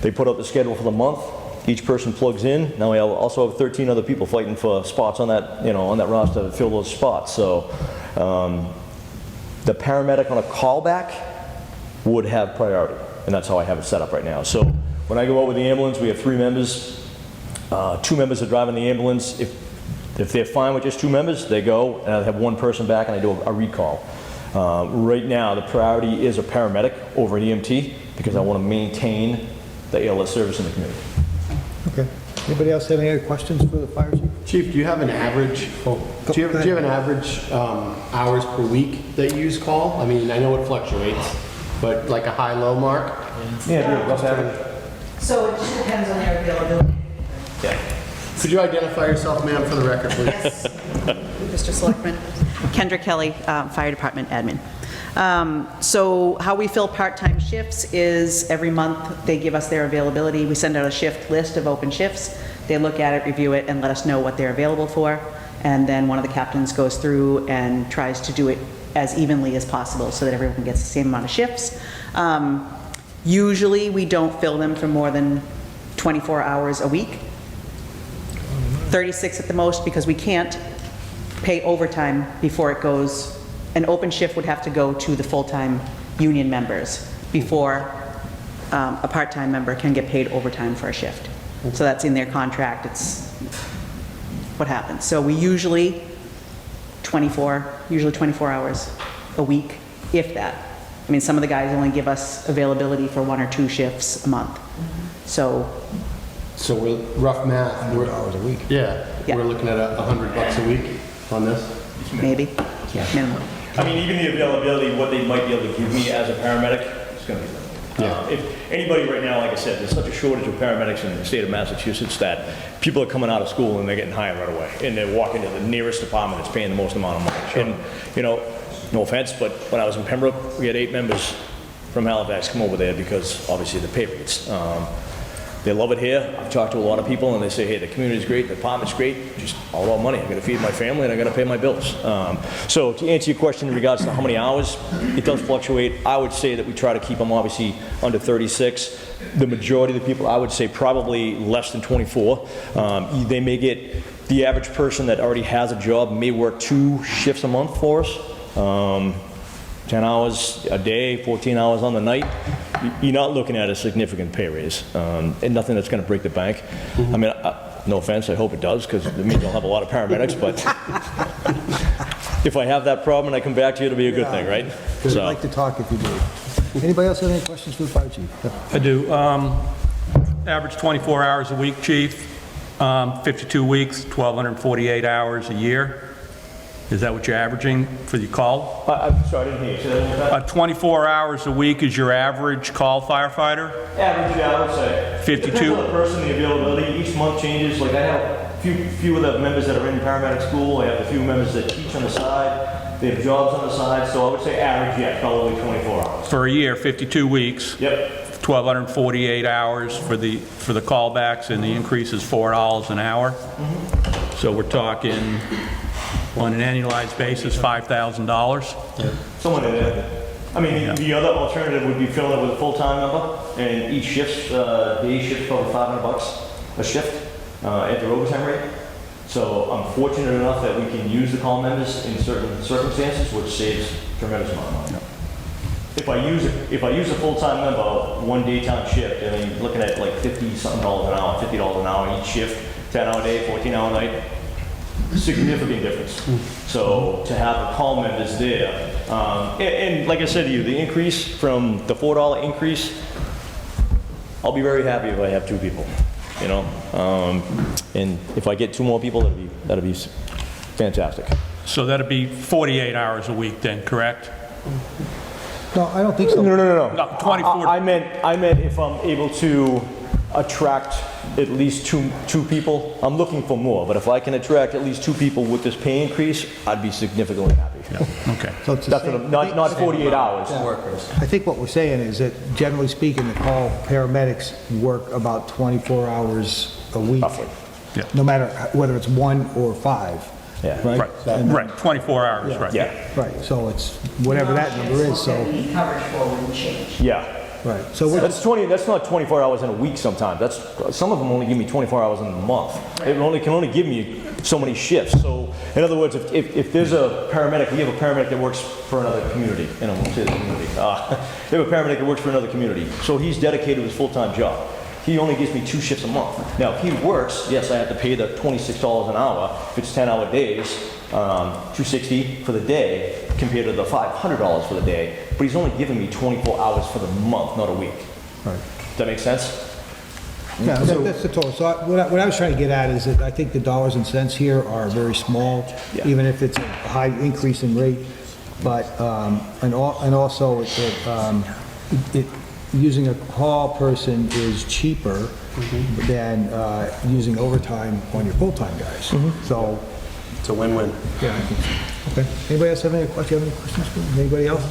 They put out the schedule for the month. Each person plugs in. Now we also have 13 other people fighting for spots on that, on that roster to fill those spots. So the paramedic on a callback would have priority, and that's how I have it set up right now. So when I go out with the ambulance, we have 3 members. 2 members are driving the ambulance. If they're fine with just 2 members, they go, and I have 1 person back, and I do a recall. Right now, the priority is a paramedic over an EMT, because I want to maintain the ALS service in the community. Okay. Anybody else have any other questions for the fire chief? Chief, do you have an average, do you have an average hours per week that you use call? I mean, I know it fluctuates, but like a high-low mark? Yeah, rough average. So it just depends on their availability. Yeah. Could you identify yourself, ma'am, for the record, please? Yes, Mr. Selectman. Kendra Kelly, Fire Department Admin. So how we fill part-time shifts is every month they give us their availability. We send out a shift list of open shifts. They look at it, review it, and let us know what they're available for. And then one of the captains goes through and tries to do it as evenly as possible so that everyone gets the same amount of shifts. Usually we don't fill them for more than 24 hours a week. 36 at the most, because we can't pay overtime before it goes. An open shift would have to go to the full-time union members before a part-time member can get paid overtime for a shift. So that's in their contract, it's what happens. So we usually 24 hours a week, if that. I mean, some of the guys only give us availability for 1 or 2 shifts a month. So we're, rough math, $100 a week. Yeah, Yeah. we're looking at $100 a week on this? maybe, minimum. I mean, even the availability, what they might be able to give me as a paramedic, it's going to be limited. If anybody right now, like I said, there's such a shortage of paramedics in the state of Massachusetts that people are coming out of school and they're getting hired right away. And they're walking to the nearest department that's paying the most amount of money. And, no offense, but when I was in Pembroke, we had 8 members from Halifax come over there because obviously the pay rates. They love it here. I've talked to a lot of people and they say, hey, the community's great, the department's great, just all about money. I'm gonna feed my family and I'm gonna pay my bills. So to answer your question in regards to how many hours, it does fluctuate. I would say that we try to keep them obviously under 36. The majority of the people, I would say probably less than 24. They may get, the average person that already has a job may work 2 shifts a month for us. 10 hours a day, 14 hours on the night, you're not looking at a significant pay raise, and nothing that's going to break the bank. I mean, no offense, I hope it does, because it means I'll have a lot of paramedics, but if I have that problem and I come back to you, it'll be a good thing, right? I'd like to talk if you do. Anybody else have any questions for the fire chief? I do. Average 24 hours a week, chief. 52 weeks, 1,248 hours a year. Is that what you're averaging for your call? I'm sorry, I didn't hear you. Say that one more time. 24 hours a week is your average call firefighter? Average, yeah, I would say. 52. Depends on the person, the availability. Each month changes. Like I have few of the members that are in paramedic school. I have a few members that teach on the side. They have jobs on the side. So I would say average, yeah, probably 24 hours. For a year, 52 weeks. Yep. 1,248 hours for the callbacks, and the increase is $4 an hour. So we're talking, on an annualized basis, $5,000. Somewhat in there. I mean, the other alternative would be filling it with a full-time member, and each shift's, day shift's probably $500 a shift at their overtime rate. So I'm fortunate enough that we can use the call members in certain circumstances, which saves tremendous amount of money. If I use a full-time member, one daytime shift, I mean, looking at like $50-something an hour, $50 an hour each shift, 10-hour day, 14-hour night, significant difference. So to have the call members there, and like I said to you, the increase from the $4 increase, I'll be very happy if I have 2 people, you know? And if I get 2 more people, that'd be fantastic. So that'd be 48 hours a week then, correct? No, I don't think so. No. No, 24. I meant if I'm able to attract at least two people. I'm looking for more, but if I can attract at least 2 people with this pay increase, I'd be significantly happy. Okay. So it's the That's what same- I'm, not 48 hours. I think what we're saying is that generally speaking, the call paramedics work about 24 hours a week. Roughly. Yeah. No matter whether it's 1 or 5. Yeah. Right? And- Right, 24 hours, right. Yeah. Right, so it's whatever that number is, so, Coverage for wouldn't change. Yeah. right. So we're, That's not 24 hours in a week sometimes. Some of them only give me 24 hours in a month. It can only give me so many shifts. So in other words, if there's a paramedic, we have a paramedic that works for another community, and I won't say the community. We have a paramedic that works for another community. So he's dedicated to his full-time job. He only gives me 2 shifts a month. Now, if he works, yes, I have to pay the $26 an hour. If it's 10-hour days, $260 for the day compared to the $500 for the day. But he's only giving me 24 hours for the month, not a week. right. Does that make sense? Yeah, that's the total. So what I was trying to get at is that I think the dollars and cents here are very small, Yeah. even if it's a high increase in rate. But, and also, using a call person is cheaper than using overtime on your full-time guys. So, It's a win-win. yeah, I think so. Okay. Anybody else have any questions? For me? Anybody else?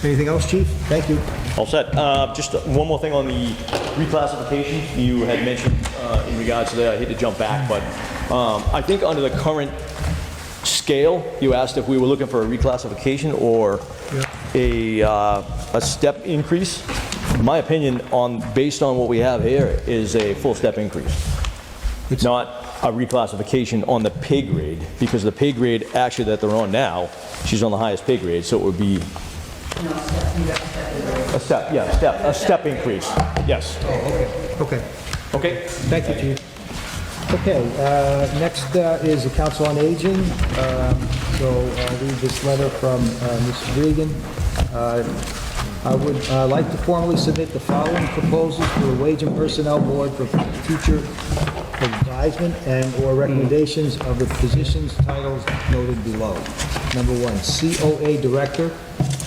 Anything else, Chief? Thank you. All set. Just one more thing on the reclassification you had mentioned in regards to that. I hate to jump back, but I think under the current scale, you asked if we were looking for a reclassification or a step increase. In my opinion, based on what we have here, is a full step increase. It's not a reclassification on the pay grade, because the pay grade actually that they're on now, she's on the highest pay grade, so it would be a step increase. Yes. Okay. Okay. Thank you, Chief. Okay, next is the Council on Aging. So I'll read this letter from Ms. Regan. I would like to formally submit the following proposals to the Wage and Personnel Board for future advisement and/or recommendations of the positions titles noted below. Number 1, COA Director.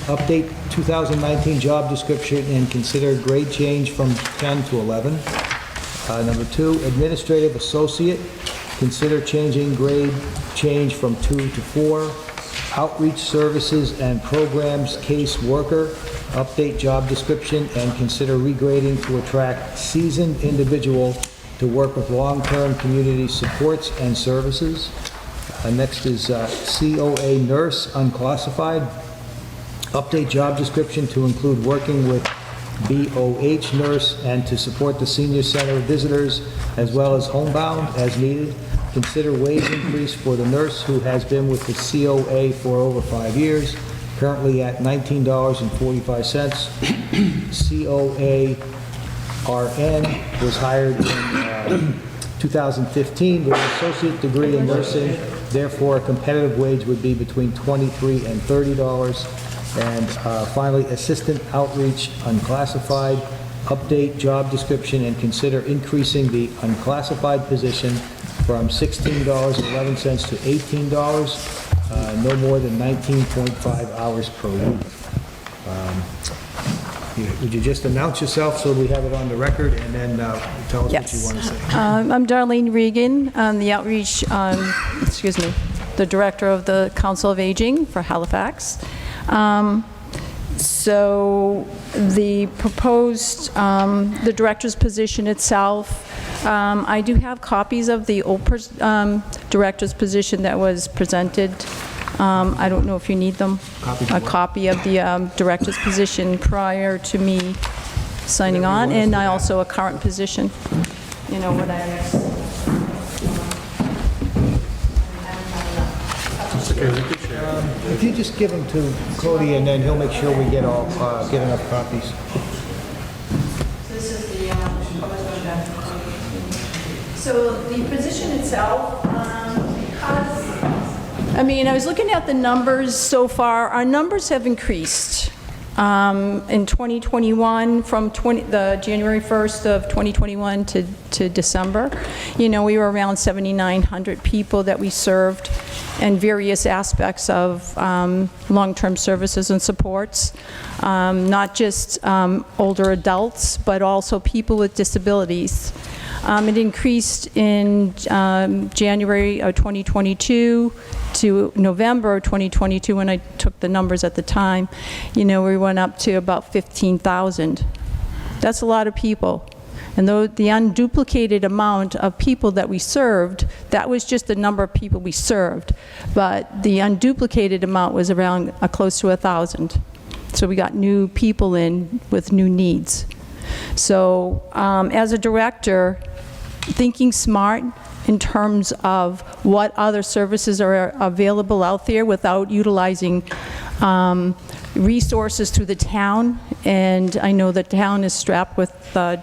Update 2019 job description and consider grade change from 10 to 11. Number 2, Administrative Associate. Consider changing grade change from 2 to 4. Outreach Services and Programs Case Worker. Update job description and consider regrading to attract seasoned individual to work with long-term community supports and services. Next is COA Nurse Unclassified. Update job description to include working with BOH nurse and to support the senior center visitors as well as homebound as needed. Consider wage increase for the nurse who has been with the COA for over 5 years, currently at $19.45. COA RN was hired in 2015 with an associate degree in nursing. Therefore, a competitive wage would be between $23 and $30. And finally, Assistant Outreach Unclassified, update job description and consider increasing the unclassified position from $16.11 to $18, no more than 19.5 hours per week. Would you just announce yourself so we have it on the record, and then tell us what you Yes. want to say? I'm Darlene Regan. I'm the outreach, the director of the Council of Aging for Halifax. So the proposed, the director's position itself, I do have copies of the old director's position that was presented. I don't know if you need them. A copy of the director's position prior to me signing on, and I also a current position. You know what If you just give them to Cody, and then he'll make sure we get enough copies. This is the So the position itself, because, I mean, I was looking at the numbers so far. Our numbers have increased. In 2021, from the January 1st of 2021 to December, you know, we were around 7,900 people that we served in various aspects of long-term services and supports, not just older adults, but also people with disabilities. It increased in January of 2022 to November of 2022, when I took the numbers at the time. You know, we went up to about 15,000. That's a lot of people. And though the unduplicated amount of people that we served, that was just the number of people we served. But the unduplicated amount was around close to 1,000. So we got new people in with new needs. So as a director, thinking smart in terms of what other services are available out there without utilizing resources through the town. And I know the town is strapped with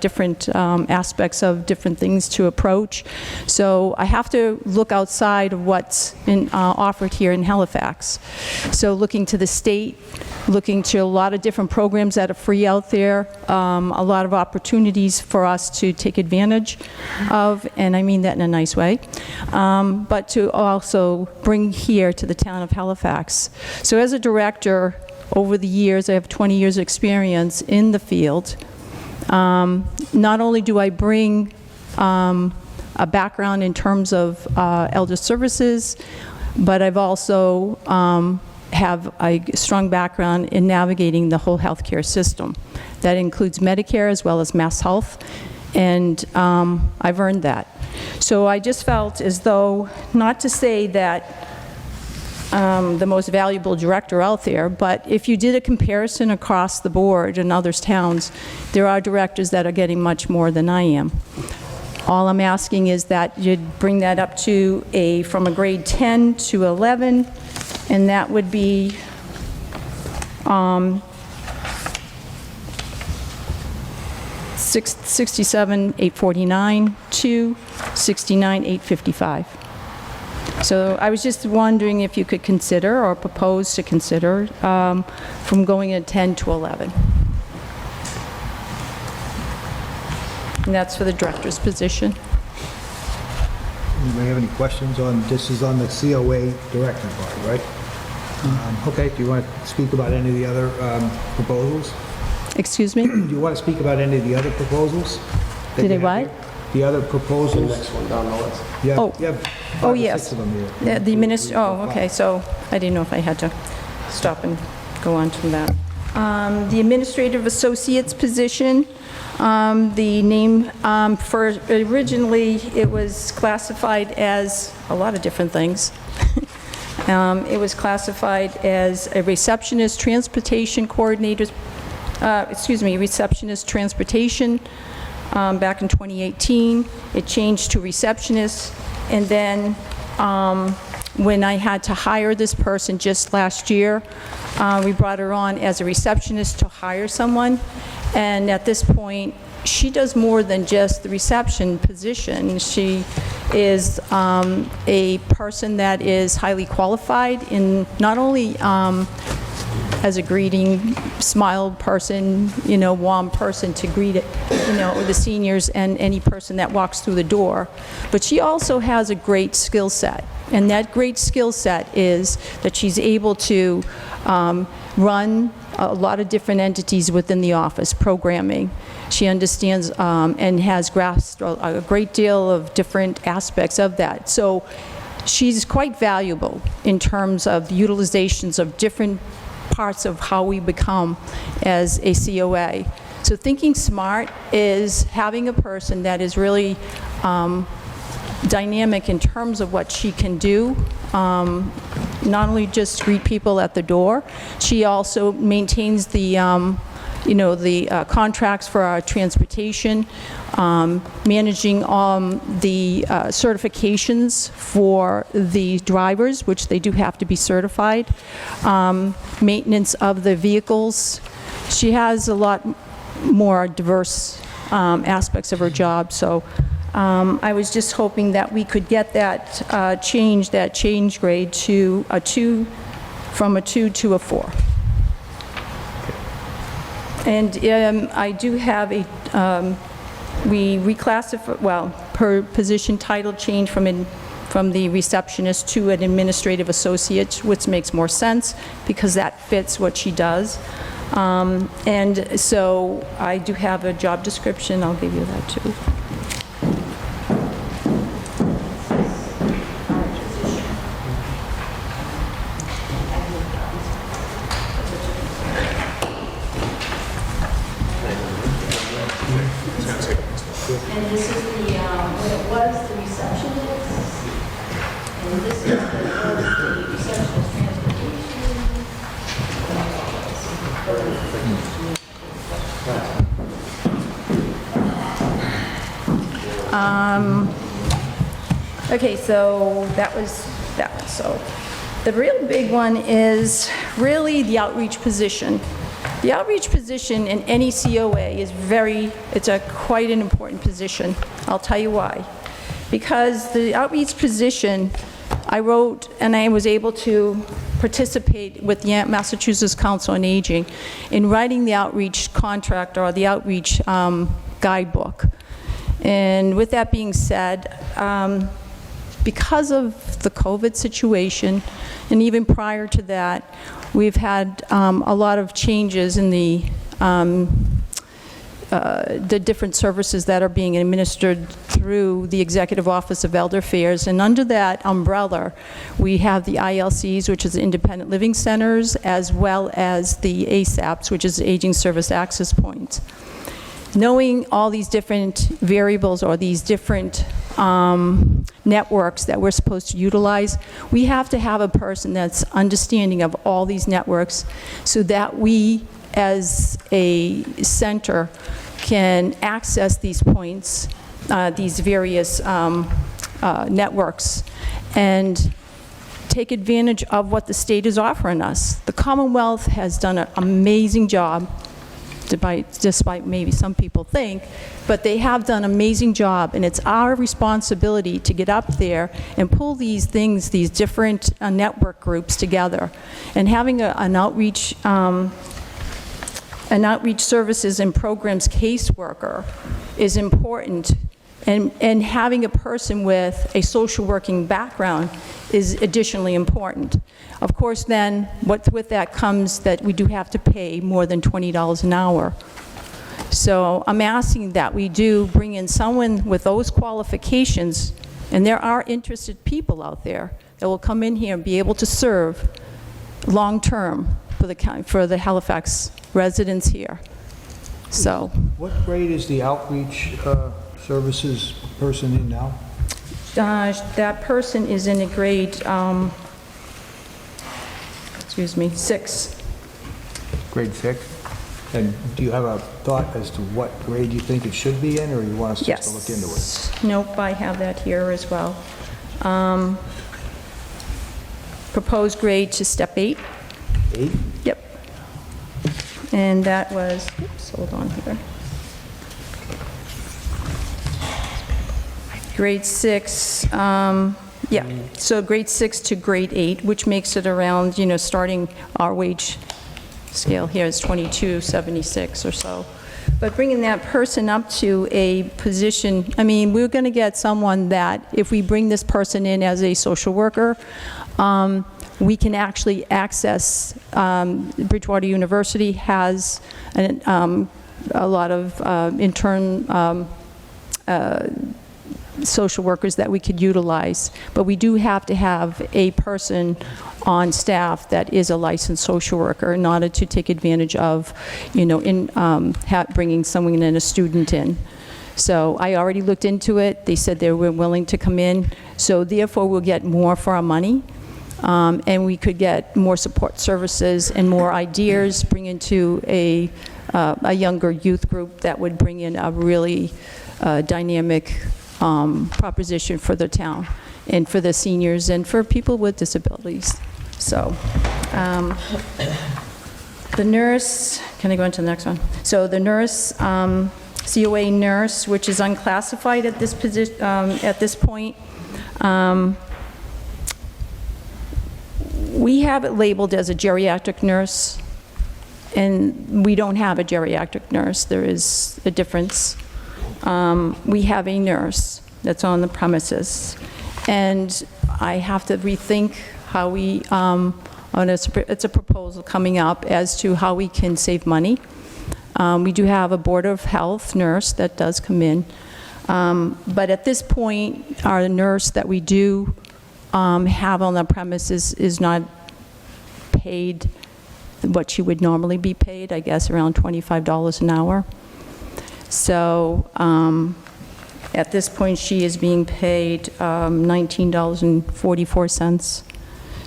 different aspects of different things to approach. So I have to look outside of what's been offered here in Halifax. So looking to the state, looking to a lot of different programs that are free out there, a lot of opportunities for us to take advantage of, and I mean that in a nice way, but to also bring here to the town of Halifax. So as a director, over the years, I have 20 years' experience in the field. Not only do I bring a background in terms of elder services, but I've also have a strong background in navigating the whole healthcare system. That includes Medicare as well as Mass Health, and I've earned that. So I just felt as though, not to say that the most valuable director out there, but if you did a comparison across the board in other towns, there are directors that are getting much more than I am. All I'm asking is that you'd bring that up to from a grade 10 to 11, and that would be 67,849 to 69,855. So I was just wondering if you could consider or propose to consider from going at 10 to 11. And that's for the director's position. Anybody have any questions on, this is on the COA director part, right? Okay, do you want to speak about any of the other proposals? Excuse me? Do you want to speak about any of the other proposals? that Did you I have what? here? The other proposals? Next one down the list. Yeah, Oh. you have Oh, five or yes. six of them here. The minister, oh, okay, so I didn't know if I had to stop and go on from that. The administrative associate's position, the name, originally it was classified as a lot of different things. It was classified as a receptionist, transportation coordinator, receptionist, transportation, back in 2018. It changed to receptionist, and then when I had to hire this person just last year, we brought her on as a receptionist to hire someone, and at this point, she does more than just the reception position. She is a person that is highly qualified in not only as a greeting, smile person, warm person to greet, the seniors and any person that walks through the door. But she also has a great skill set. And that great skill set is that she's able to run a lot of different entities within the office, programming. She understands and has grasped a great deal of different aspects of that. So she's quite valuable in terms of the utilizations of different parts of how we become as a COA. So thinking smart is having a person that is really dynamic in terms of what she can do. Not only just greet people at the door, she also maintains the contracts for our transportation, managing the certifications for the drivers, which they do have to be certified, maintenance of the vehicles. She has a lot more diverse aspects of her job, so I was just hoping that we could get that change grade to a 2, from a 2 to a 4. And I do have we reclassify, well, her position title change from the receptionist to an administrative associate, which makes more sense because that fits what she does. And so I do have a job description. I'll give you that too. And this is the, what it was, the receptionist, and this is the receptionist transportation. Okay, so that was that one. So the real big one is really the outreach position. The outreach position in any COA is it's quite an important position. I'll tell you why. Because the outreach position, I wrote and I was able to participate with the Massachusetts Council on Aging in writing the outreach contract or the outreach guidebook. And with that being said, because of the COVID situation, and even prior to that, we've had a lot of changes in the different services that are being administered through the Executive Office of Elder Affairs. And under that umbrella, we have the ILCs, which is the Independent Living Centers, as well as the ASAPs, which is Aging Service Access Points. Knowing all these different variables or these different networks that we're supposed to utilize, we have to have a person that's understanding of all these networks so that we, as a center, can access these points, these various networks, and take advantage of what the state is offering us. The Commonwealth has done an amazing job, despite maybe some people think, but they have done an amazing job, and it's our responsibility to get up there and pull these things, these different network groups together. And having an outreach services and programs caseworker is important, and having a person with a social working background is additionally important. Of course, then, with that comes that we do have to pay more than $20 an hour. So I'm asking that we do bring in someone with those qualifications, and there are interested people out there that will come in here and be able to serve long-term for the Halifax residents here. So. What grade is the outreach services person in now? That person is in a grade, 6. Grade 6? And do you have a thought as to what grade you think it should be in, or you want us just to look into it? Nope, I have that here as well. Proposed grade to step 8. 8? Yep. And that was, oops, hold on here. Grade 6, yeah, so grade 6 to grade 8, which makes it around, starting our wage scale here is $22.76 or so. But bringing that person up to a position, I mean, we're going to get someone that, if we bring this person in as a social worker, we can actually access, Bridgewater University has a lot of intern social workers that we could utilize. But we do have to have a person on staff that is a licensed social worker in order to take advantage of, bringing someone in, a student in. So I already looked into it. They said they were willing to come in. So therefore, we'll get more for our money. And we could get more support services and more ideas, bring into a younger youth group that would bring in a really dynamic proposition for the town and for the seniors and for people with disabilities. So the nurse, can I go into the next one? So the nurse, COA nurse, which is unclassified at this point. We have it labeled as a geriatric nurse, and we don't have a geriatric nurse. There is a difference. We have a nurse that's on the premises, and I have to rethink how we, it's a proposal coming up as to how we can save money. We do have a Board of Health nurse that does come in, but at this point, our nurse that we do have on the premises is not paid what she would normally be paid, I guess around $25 an hour. So at this point, she is being paid $19.44.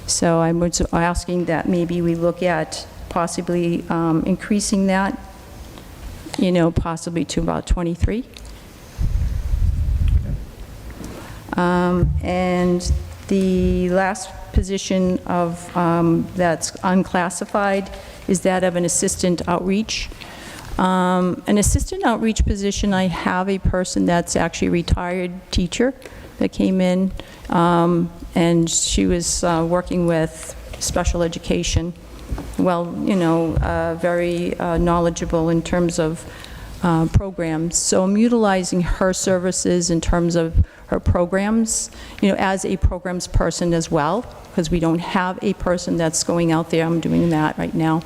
So I was asking that maybe we look at possibly increasing that, possibly to about 23. And the last position of that's unclassified is that of an assistant outreach. An assistant outreach position, I have a person that's actually a retired teacher that came in, and she was working with special education. Well, very knowledgeable in terms of programs. So I'm utilizing her services in terms of her programs, as a programs person as well, because we don't have a person that's going out there. I'm doing that right now,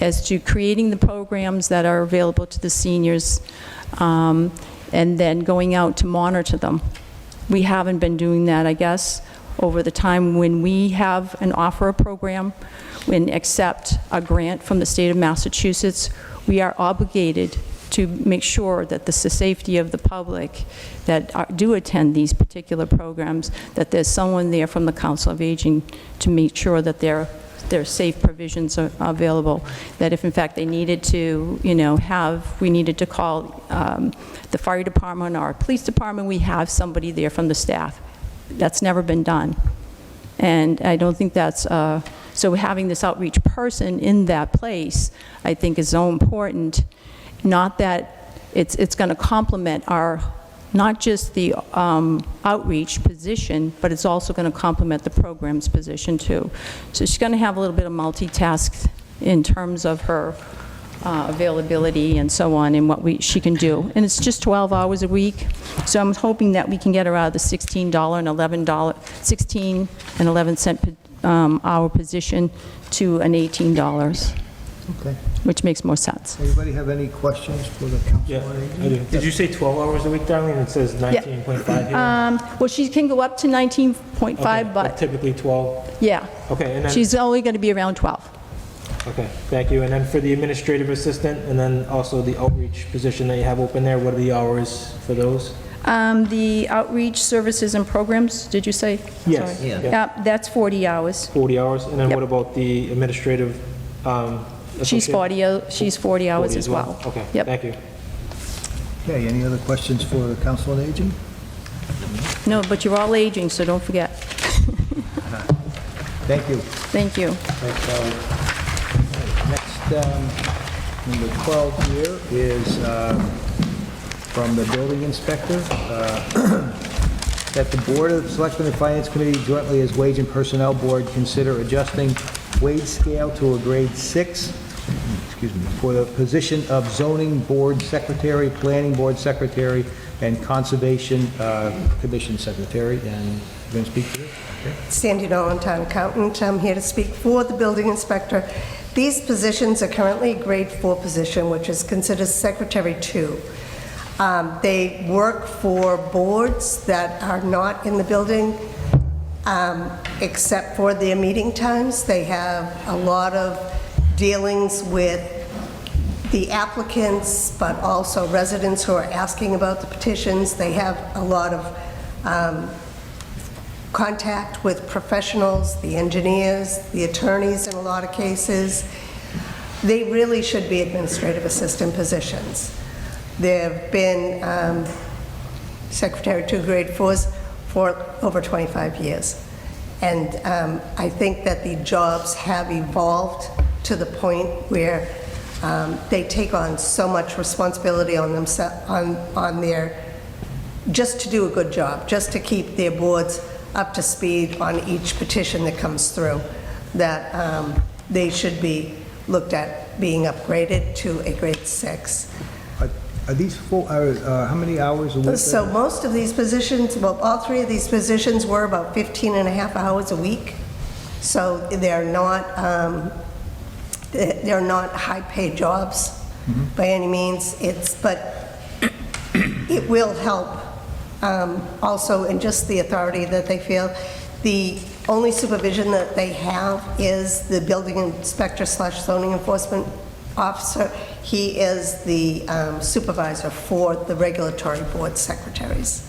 as to creating the programs that are available to the seniors, and then going out to monitor them. We haven't been doing that, I guess, over the time when we have and offer a program, when accept a grant from the state of Massachusetts, we are obligated to make sure that the safety of the public that do attend these particular programs, that there's someone there from the Council of Aging to make sure that their safe provisions are available, that if in fact they needed to, we needed to call the fire department or police department, we have somebody there from the staff. That's never been done. And I don't think that's, so having this outreach person in that place, I think is so important. Not that it's going to complement our, not just the outreach position, but it's also going to complement the programs position too. So she's going to have a little bit of multitask in terms of her availability and so on, and what she can do. And it's just 12 hours a week. So I'm hoping that we can get her out of the $16 and $11 per hour position to an $18. Okay. Which makes more sense. Anybody have any questions for the council on aging? I do. Did you say 12 hours a week, Darlene? It says 19.5 here. Well, she can go up to 19.5, Okay, but typically 12. yeah. Okay, and then She's only going to be around 12. okay, thank you. And then for the administrative assistant, and then also the outreach position that you have open there, what are the hours for those? The outreach services and programs, did you say? Yes. Sorry. Yeah. Yeah, that's 40 hours. 40 hours, and then Yep. what about the administrative? She's associate? 40 hours 40 as well. Okay, Yep. thank you. Okay, any other questions for the council on aging? No, but you're all aging, so don't forget. Thank you. Thank you. Next, number 12 here is from the building inspector, that the Board of Selectmen and Finance Committee jointly as Wage and Personnel Board consider adjusting wage scale to a grade 6, for the position of Zoning Board Secretary, Planning Board Secretary, and Conservation Commission Secretary. And you're going to speak to this? Okay. Sandy Nolan, Town Accountant. I'm here to speak for the building inspector. These positions are currently a grade 4 position, which is considered Secretary 2. They work for boards that are not in the building, except for their meeting times. They have a lot of dealings with the applicants, but also residents who are asking about the petitions. They have a lot of contact with professionals, the engineers, the attorneys in a lot of cases. They really should be administrative assistant positions. There have been Secretary 2 Grade 4s for over 25 years. And I think that the jobs have evolved to the point where they take on so much responsibility on themselves, on their, just to do a good job, just to keep their boards up to speed on each petition that comes through, that they should be looked at being upgraded to a grade 6. Are these full, how many hours a week? So most of these positions, well, all 3 of these positions were about 15 and a half hours a week. So they're not high-paid jobs by any means. But it will help also in just the authority that they feel. The only supervision that they have is the building inspector / zoning enforcement officer. He is the supervisor for the regulatory board secretaries.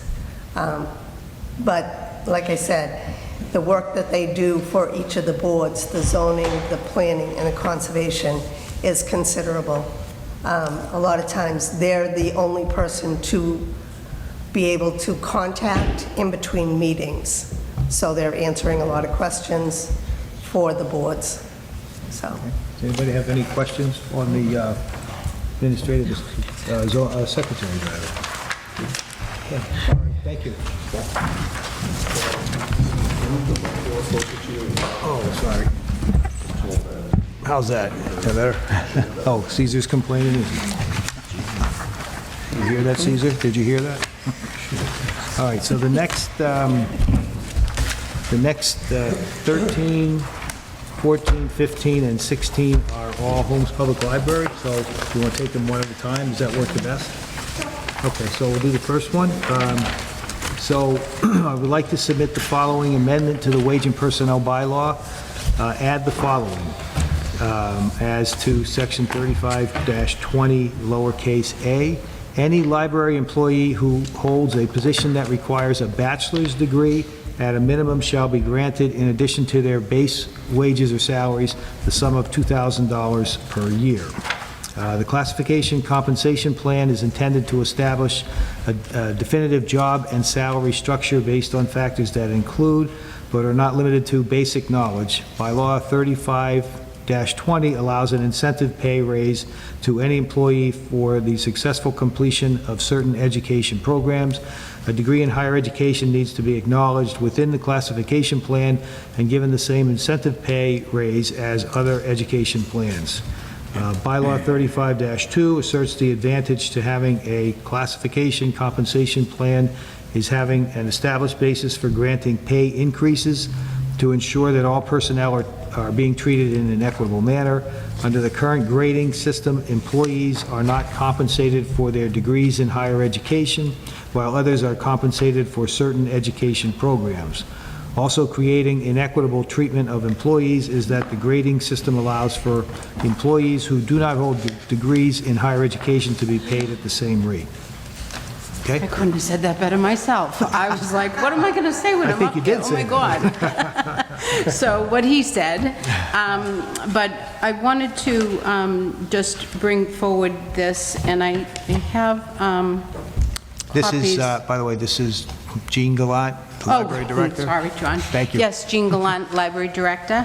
But like I said, the work that they do for each of the boards, the zoning, the planning, and the conservation, is considerable. A lot of times, they're the only person to be able to contact in between meetings. So they're answering a lot of questions for the boards. So. Does anybody have any questions on the administrative secretary? Okay. All right, thank you. Oh, sorry. How's that? Is that better? Oh, Caesar's complaining? You hear that, Caesar? Did you hear that? All right, so the next 13, 14, 15, and 16 are all Holmes Public Library, so if you want to take them one at a time, does that work the best? Okay, so we'll do the first one. So I would like to submit the following amendment to the Wage and Personnel Bylaw. Add the following as to Section 35-20, lowercase a. Any library employee who holds a position that requires a bachelor's degree at a minimum shall be granted, in addition to their base wages or salaries, the sum of $2,000 per year. The classification compensation plan is intended to establish a definitive job and salary structure based on factors that include, but are not limited to, basic knowledge. Bylaw 35-20 allows an incentive pay raise to any employee for the successful completion of certain education programs. A degree in higher education needs to be acknowledged within the classification plan and given the same incentive pay raise as other education plans. Bylaw 35-2 asserts the advantage to having a classification compensation plan is having an established basis for granting pay increases to ensure that all personnel are being treated in an equitable manner. Under the current grading system, employees are not compensated for their degrees in higher education, while others are compensated for certain education programs. Also creating inequitable treatment of employees is that the grading system allows for employees who do not hold degrees in higher education to be paid at the same rate. Okay? I couldn't have said that better myself. I was like, what am I going to say when I'm up here? Oh, my God. So what he said, but I wanted to just bring forward this, and I have This is, copies. by the way, this is Jean Gallant, the library director. Sorry, John. Thank you. Yes, Jean Gallant, library director.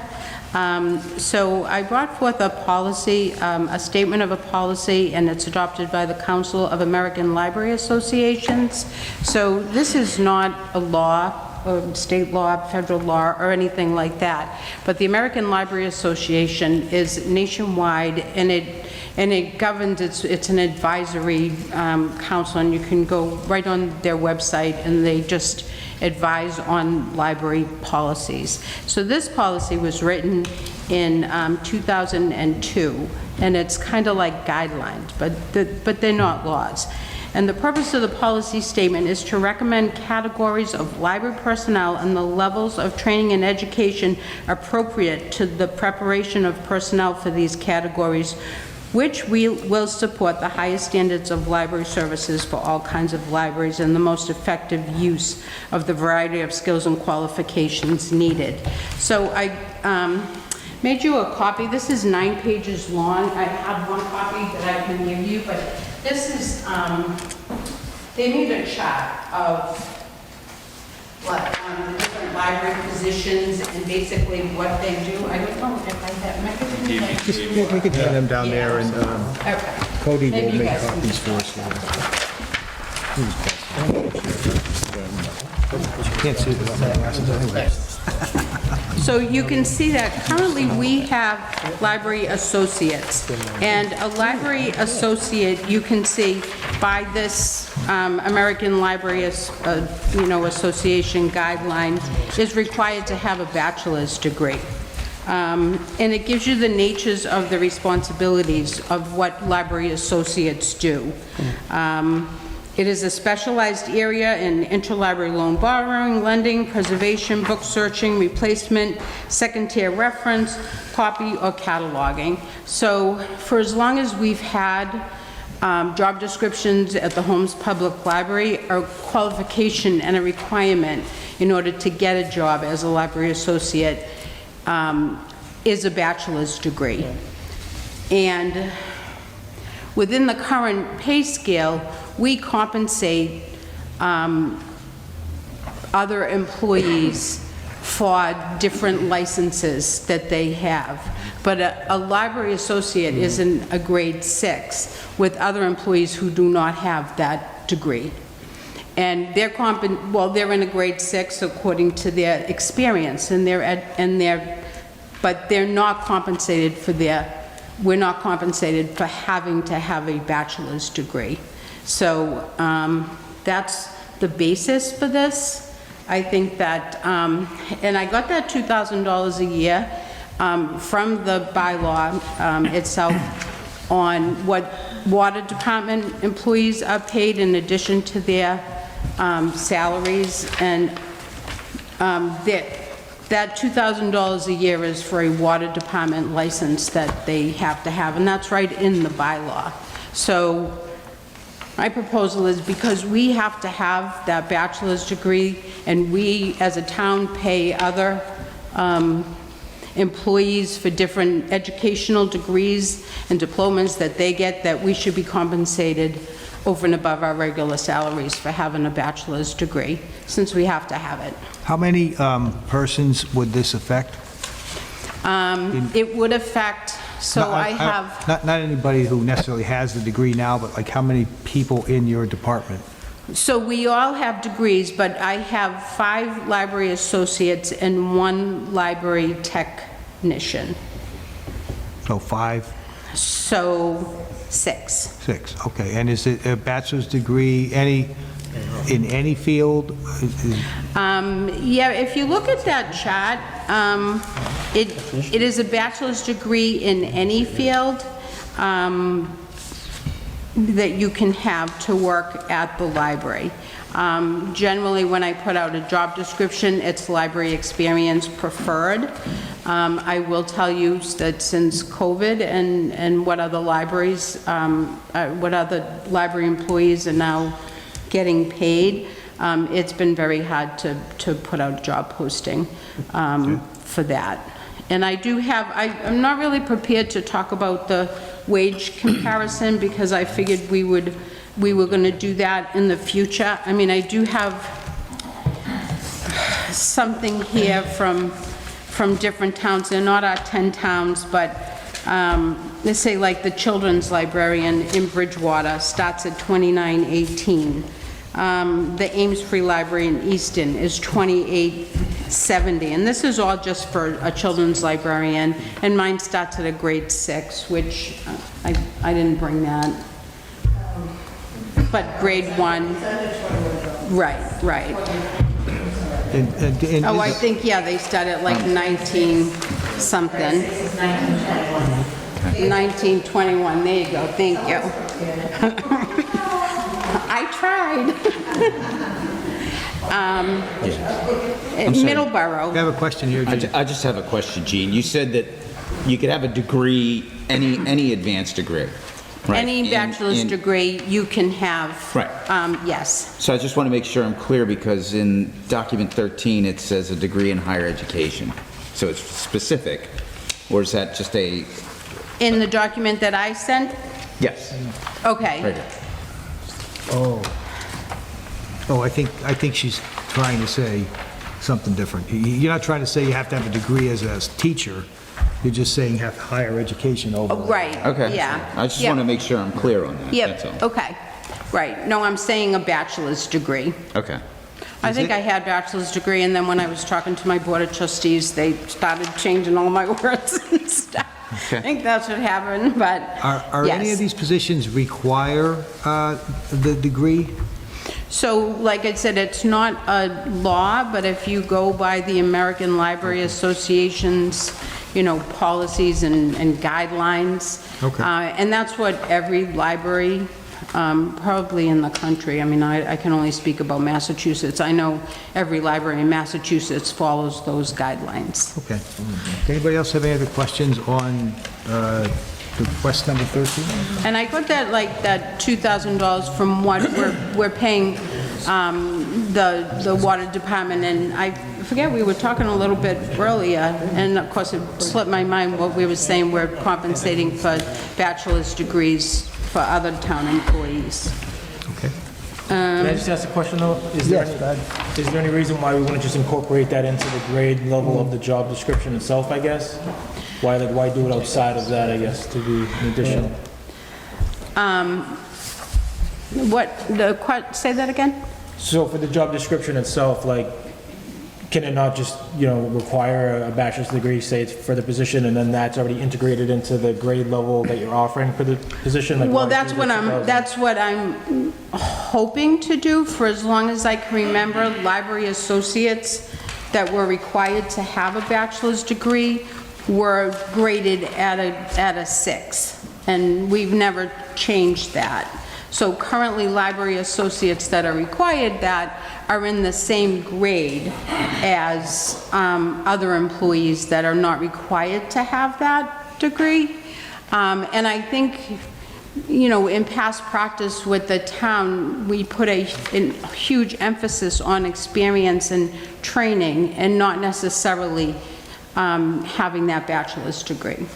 So I brought forth a policy, a statement of a policy, and it's adopted by the Council of American Library Associations. So this is not a law, or state law, federal law, or anything like that. But the American Library Association is nationwide, and it governs, it's an advisory council, and you can go right on their website, and they just advise on library policies. So this policy was written in 2002, and it's kind of like guidelines, but they're not laws. And the purpose of the policy statement is to recommend categories of library personnel and the levels of training and education appropriate to the preparation of personnel for these categories, which will support the highest standards of library services for all kinds of libraries and the most effective use of the variety of skills and qualifications needed. So I made you a copy. This is 9 pages long. I have one copy that I can give you, but this is, they made a chart of what, the different library positions and basically what they do. I don't know if I have, Just, we could hand them down there, and okay. Cody Maybe will you make guys can copies for us. Can't see it without my glasses anyway. So you can see that currently we have library associates. And a library associate, you can see by this American Library Association guideline, is required to have a bachelor's degree. And it gives you the natures of the responsibilities of what library associates do. It is a specialized area in interlibrary loan borrowing, lending, preservation, book searching, replacement, second-tier reference, copy, or cataloging. So for as long as we've had job descriptions at the Holmes Public Library, a qualification and a requirement in order to get a job as a library associate is a bachelor's degree. And within the current pay scale, we compensate other employees for different licenses that they have. But a library associate is in a grade 6 with other employees who do not have that degree. And they're they're in a grade 6 according to their experience, but they're not compensated for we're not compensated for having to have a bachelor's degree. So that's the basis for this. I think that, and I got that $2,000 a year from the bylaw itself on what water department employees are paid in addition to their salaries. And that $2,000 a year is for a water department license that they have to have, and that's right in the bylaw. So my proposal is, because we have to have that bachelor's degree and we as a town pay other employees for different educational degrees and diplomas that they get, that we should be compensated over and above our regular salaries for having a bachelor's degree, since we have to have it. How many persons would this affect? It would affect, so I have... Not anybody who necessarily has the degree now, but like how many people in your department? So we all have degrees, but I have 5 library associates and 1 library technician. So 5? So 6. 6, okay. And is it a bachelor's degree in any field? Yeah, if you look at that chart, it is a bachelor's degree in any field that you can have to work at the library. Generally, when I put out a job description, it's library experience preferred. I will tell you that since COVID and what other libraries, what other library employees are now getting paid, it's been very hard to put out a job posting for that. And I do have, I'm not really prepared to talk about the wage comparison because I figured we were going to do that in the future. I mean, I do have something here from different towns. They're not our 10 towns, but let's say like the children's librarian in Bridgewater starts at $29.18. The Ames Free Library in Easton is $28.70, and this is all just for a children's librarian, and mine starts at a grade 6, which I didn't bring that. But grade 1, right. And Oh, I think, yeah, they start at like 19-something. 1921, there you go, thank you. I tried. I'm sorry. Middleborough. I have a question here, Gene. I just have a question, Gene. You said that you could have a degree, any advanced degree, right? Any bachelor's degree you can have. Right. Yes. So I just want to make sure I'm clear, because in document 13, it says a degree in higher education. So it's specific, or is that just a... In the document that I sent? Yes. Okay. Right here. Oh, I think she's trying to say something different. You're not trying to say you have to have a degree as a teacher. You're just saying have higher education overall. Right. Okay. Yeah. I just Yep. want to make sure I'm clear on that, that's Yep, all. okay. Right. No, I'm saying a bachelor's degray. Okay. I think I had bachelor's degree, and then when I was talking to my board of trustees, they started changing all my words and stuff. Okay. I think that's what happened, but Are any yes. of these positions require the degree? So, like I said, it's not a law, but if you go by the American Library Association's, policies and guidelines. Okay. And that's what every library, probably in the country, I can only speak about Massachusetts. I know every library in Massachusetts follows those guidelines. Okay. Anybody else have any other questions on request number 13? And I got that, that $2,000 from what we're paying the water department, and I forget, we were talking a little bit earlier, and of course it slipped my mind what we were saying, we're compensating for bachelor's degrees for other town employees. Okay. Can I just ask a question though? Is there any reason why we wouldn't just incorporate that into the grade level of the job description itself, I guess? Why do it outside of that, I guess, to be an additional? Say that again? So for the job description itself, can it not just, require a bachelor's degree, say it's for the position, and then that's already integrated into the grade level that you're offering for the position? Well, that's what I'm hoping to do, for as long as I can remember. Library associates that were required to have a bachelor's degree were graded at a 6, and we've never changed that. So currently, library associates that are required that are in the same grade as other employees that are not required to have that degree. And I think, in past practice with the town, we put a huge emphasis on experience and training, and not necessarily having that bachelor's degree.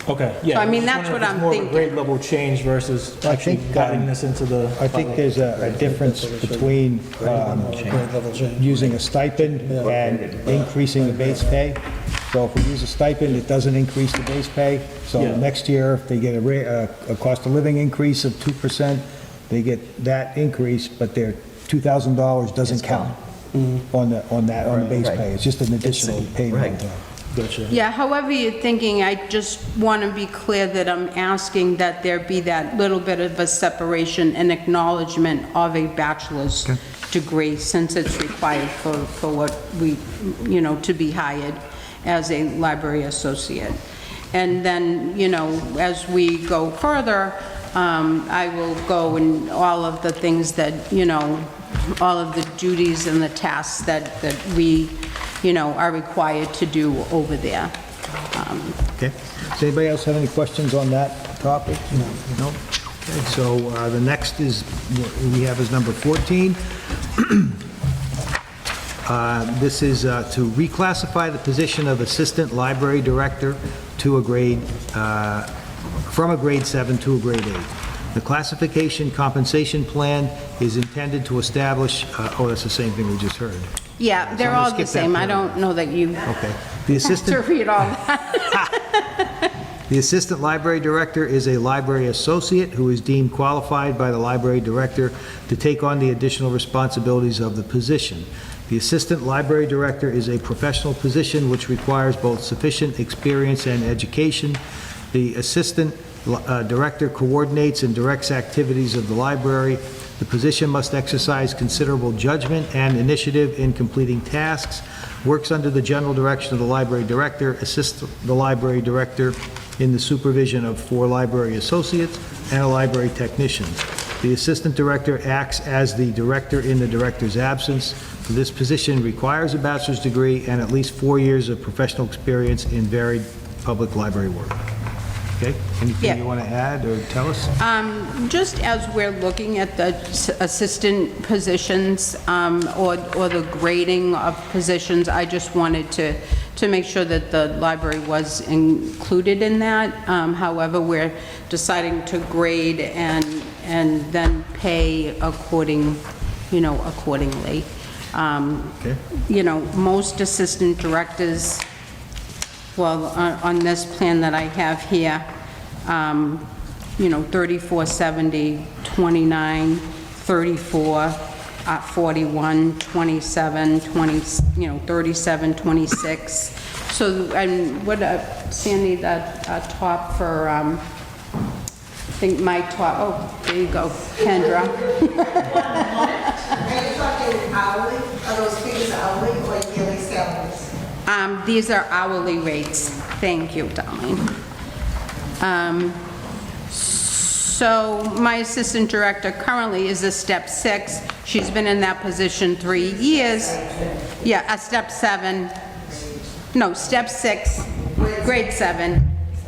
Okay, yeah. So, I was just that's wondering what if it's I'm more of a thinking. grade level change versus I actually think, guiding this into the... I think there's a difference between using a stipend and increasing the base pay. So if we use a stipend, it doesn't increase the base pay. So Yeah. next year, if they get a cost of living increase of 2%, they get that increase, but their $2,000 doesn't count on the base pay. It's just an additional payment on top. Gotcha. Yeah, however you're thinking, I just want to be clear that I'm asking that there be that little bit of a separation and acknowledgement of a bachelor's degree, since it's required for what we, to be hired as a library associate. And then, as we go further, I will go and all of the things that, all of the duties and the tasks that we, are required to do over there. Okay. Does anybody else have any questions on that topic? No? Okay, so the next is, what we have is number 14. This is to reclassify the position of Assistant Library Director to a grade, from a grade 7 to a grade 8. The classification compensation plan is intended to establish, that's the same thing we just heard. Yeah, they're I'm gonna all the skip that same. I part. don't know that you Okay. The have to assistant, read all that. the Assistant Library Director is a library associate who is deemed qualified by the Library Director to take on the additional responsibilities of the position. The Assistant Library Director is a professional position which requires both sufficient experience and education. The Assistant Director coordinates and directs activities of the library. The position must exercise considerable judgment and initiative in completing tasks, works under the general direction of the Library Director, assists the Library Director in the supervision of 4 library associates and a library technician. The assistant director acts as the director in the director's absence. This position requires a bachelor's degree and at least 4 years of professional experience in varied public library work. Okay, anything you want to add or tell us? Just as we're looking at the assistant positions or the grading of positions, I just wanted to make sure that the library was included in that. However, we're deciding to grade and then pay accordingly. Okay. You know, most assistant directors, well, on this plan that I have here, you know, 3470, 29, 34, 41, 27, 20, you know, 37, 26. So, and what, Sandy, that top for, I think my top, oh, there you go, Kendra. Are you talking hourly? Are those figures hourly or yearly salaries? These are hourly rates. Thank you, darling. So my assistant director currently is a step 6. She's been in that position 3 years. Yeah, a step 7. No, step 6, grade 7,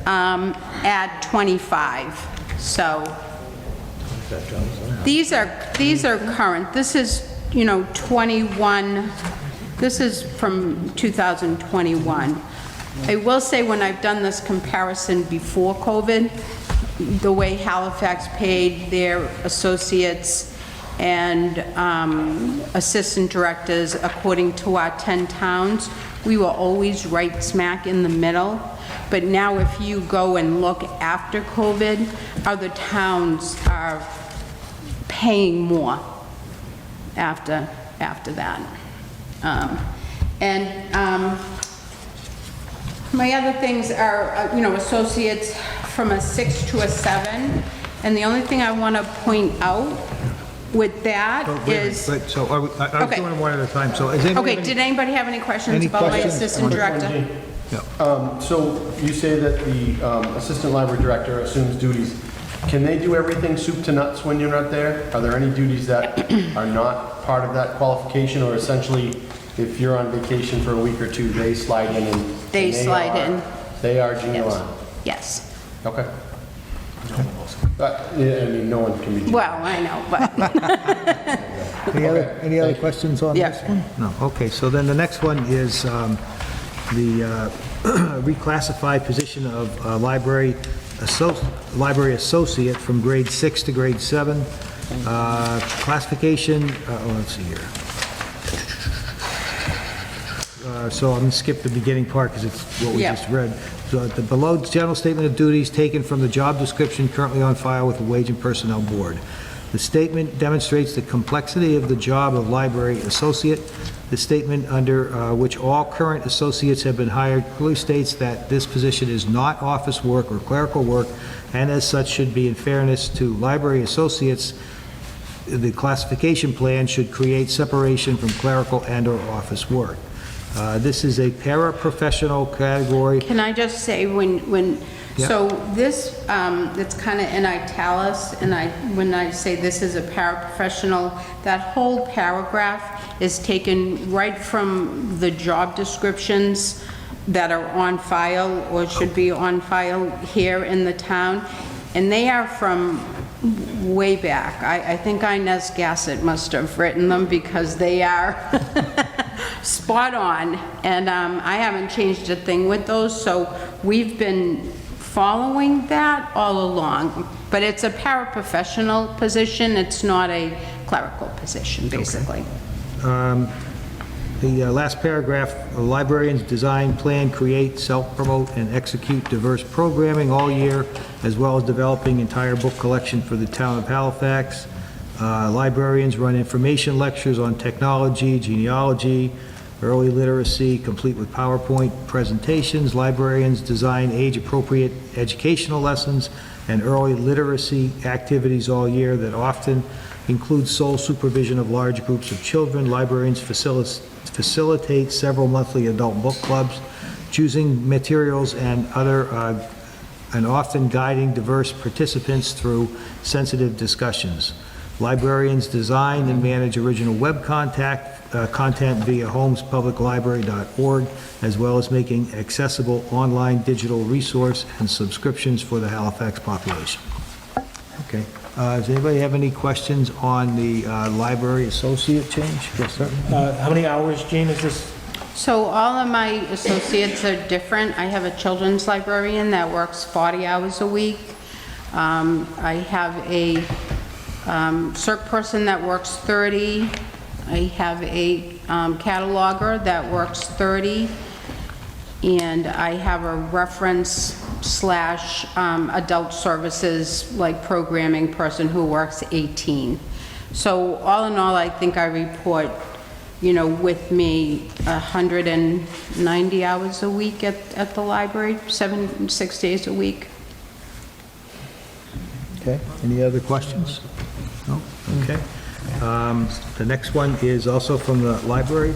at 25. So these are current. This is, you know, 21. This is from 2021. I will say when I've done this comparison before COVID, the way Halifax paid their associates and assistant directors according to our 10 towns, we were always right smack in the middle. But now if you go and look after COVID, other towns are paying more after that. My other things are, you know, associates from a 6 to a 7. And the only thing I want to point out with that is... So I was doing them one at a time, so is anybody... Okay, did anybody have any questions about my assistant director? So you say that the assistant library director assumes duties. Can they do everything soup to nuts when you're not there? Are there any duties that are not part of that qualification, or essentially, if you're on vacation for a week or 2, they slide in and... They slide in. They are junior line? Yes. Okay. Yeah, I mean, no one can be... Well, I know, but... Any other questions on this one? No, okay, so then the next one is the reclassified position of library associate from grade 6 to grade 7. Classification, let's see here. So I'm going to skip the beginning part because it's what we just read. So the below general statement of duties taken from the job description currently on file with the Wage and Personnel Board. The statement demonstrates the complexity of the job of library associate. The statement under which all current associates have been hired clearly states that this position is not office work or clerical work, and as such should be in fairness to library associates. The classification plan should create separation from clerical and/or office work. This is a paraprofessional category. Can I just say, so this, it's kind of in italics, and when I say this is a paraprofessional, that whole paragraph is taken right from the job descriptions that are on file or should be on file here in the town, and they are from way back. I think Inez Gassett must have written them because they are spot on, and I haven't changed a thing with those, so we've been following that all along. But it's a paraprofessional position, it's not a clerical position, basically. The last paragraph, librarians design, plan, create, self-promote, and execute diverse programming all year, as well as developing entire book collection for the town of Halifax. Librarians run information lectures on technology, genealogy, early literacy, complete with PowerPoint presentations. Librarians design age-appropriate educational lessons and early literacy activities all year that often include sole supervision of large groups of children. Librarians facilitate several monthly adult book clubs, choosing materials and other and often guiding diverse participants through sensitive discussions. Librarians design and manage original web content via holmespubliclibrary.org, as well as making accessible online digital resource and subscriptions for the Halifax population. Okay. Does anybody have any questions on the library associate change? Yes, sir. How many hours, Jean, is this? So all of my associates are different. I have a children's librarian that works 40 hours a week. I have a circ person that works 30. I have a cataloger that works 30. And I have a reference / adult services, like programming person who works 18. So all in all, I think I report, with me 190 hours a week at the library, 6 days a week. Okay, any other questions? No? Okay. The next one is also from the library.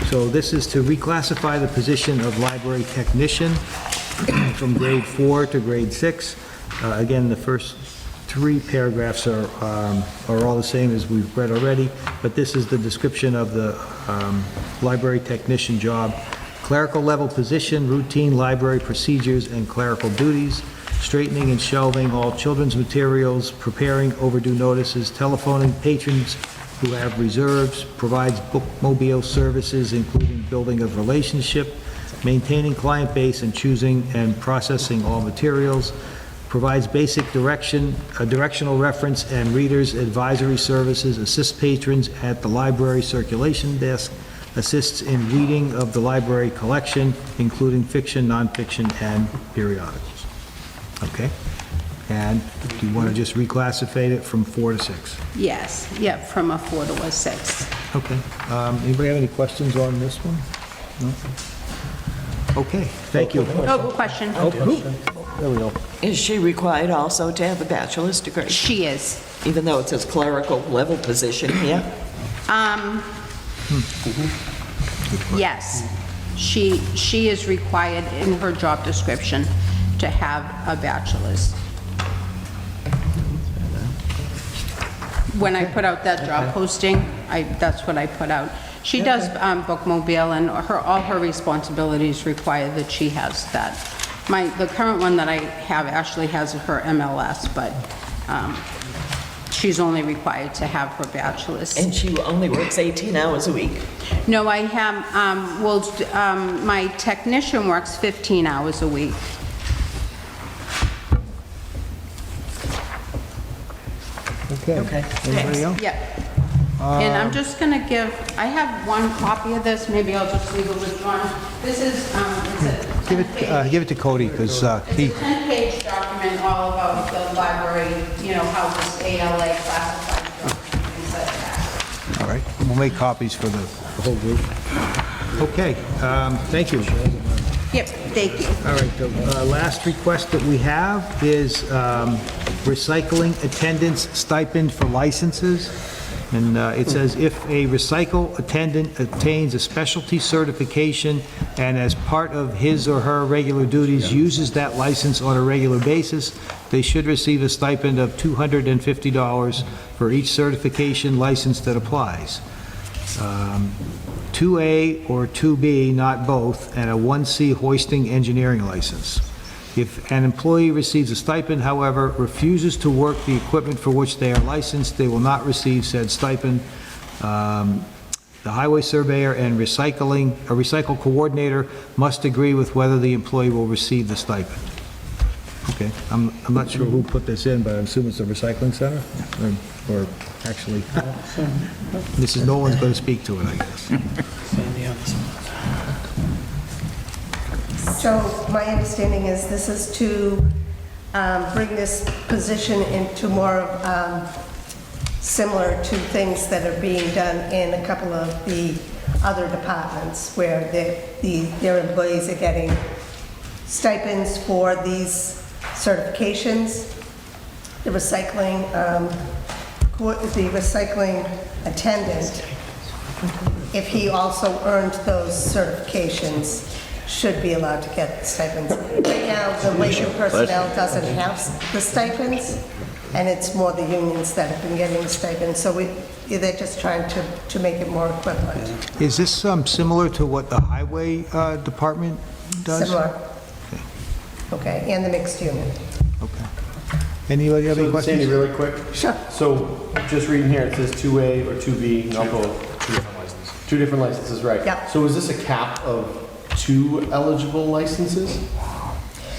So this is to reclassify the position of library technician from grade 4 to grade 6. Again, the first 3 paragraphs are all the same as we've read already, but this is the description of the library technician job. Clerical level position, routine library procedures and clerical duties, straightening and shelving all children's materials, preparing overdue notices, telephoning patrons who have reserves, provides bookmobile services, including building of relationship, maintaining client base and choosing and processing all materials, provides basic direction, directional reference and readers advisory services, assists patrons at the library circulation desk, assists in reading of the library collection, including fiction, nonfiction, and periodicals. Okay? And do you want to just reclassify it from 4 to 6? Yes, yep, from a 4 to a 6. Okay. Anybody have any questions on this one? No? Okay, thank you. Oh, question. Oh, there we go. Is she required also to have a bachelor's degree? She is. Even though it says clerical level position here? Yes. She is required in her job description to have a bachelor's. When I put out that job posting, that's what I put out. She does bookmobile, and all her responsibilities require that she has that. The current one that I have actually has her MLS, but she's only required to have her bachelor's. And she only works 18 hours a week? No, I have, my technician works 15 hours a week. Okay. Anybody else? Yep. And I'm just going to I have one copy of this, maybe I'll just leave it with John. This is, it's a Give it to Cody, because he... It's a 10-page document all about the library, how this ALA classifies things like that. All right, we'll make copies for the whole group. Okay, thank you. Yep, thank you. All right, the last request that we have is recycling attendance stipend for licenses. And it says, if a recycle attendant obtains a specialty certification and as part of his or her regular duties uses that license on a regular basis, they should receive a stipend of $250 for each certification license that applies. 2A or 2B, not both, and a 1C hoisting engineering license. If an employee receives a stipend, however, refuses to work the equipment for which they are licensed, they will not receive said stipend. The highway surveyor and a recycle coordinator must agree with whether the employee will receive the stipend. Okay, I'm not sure who put this in, but I assume it's the recycling center? Or actually, Mrs. Nolan's going to speak to it, I guess. So my understanding is this is to bring this position into more similar to things that are being done in a couple of the other departments where their employees are getting stipends for these certifications. The recycling attendant, if he also earned those certifications, should be allowed to get stipends. Right now, the wage and personnel doesn't have the stipends, and it's more the unions that have been getting the stipends, so they're just trying to make it more equivalent. Is this similar to what the highway department does? Similar. Okay, and the mixed union. Okay. Anybody have any So questions? Sandy, really quick. Sure. So just reading here, it says 2A or 2B, not both. Two different licenses. Two different licenses, right? Yeah. So is this a cap of 2 eligible licenses?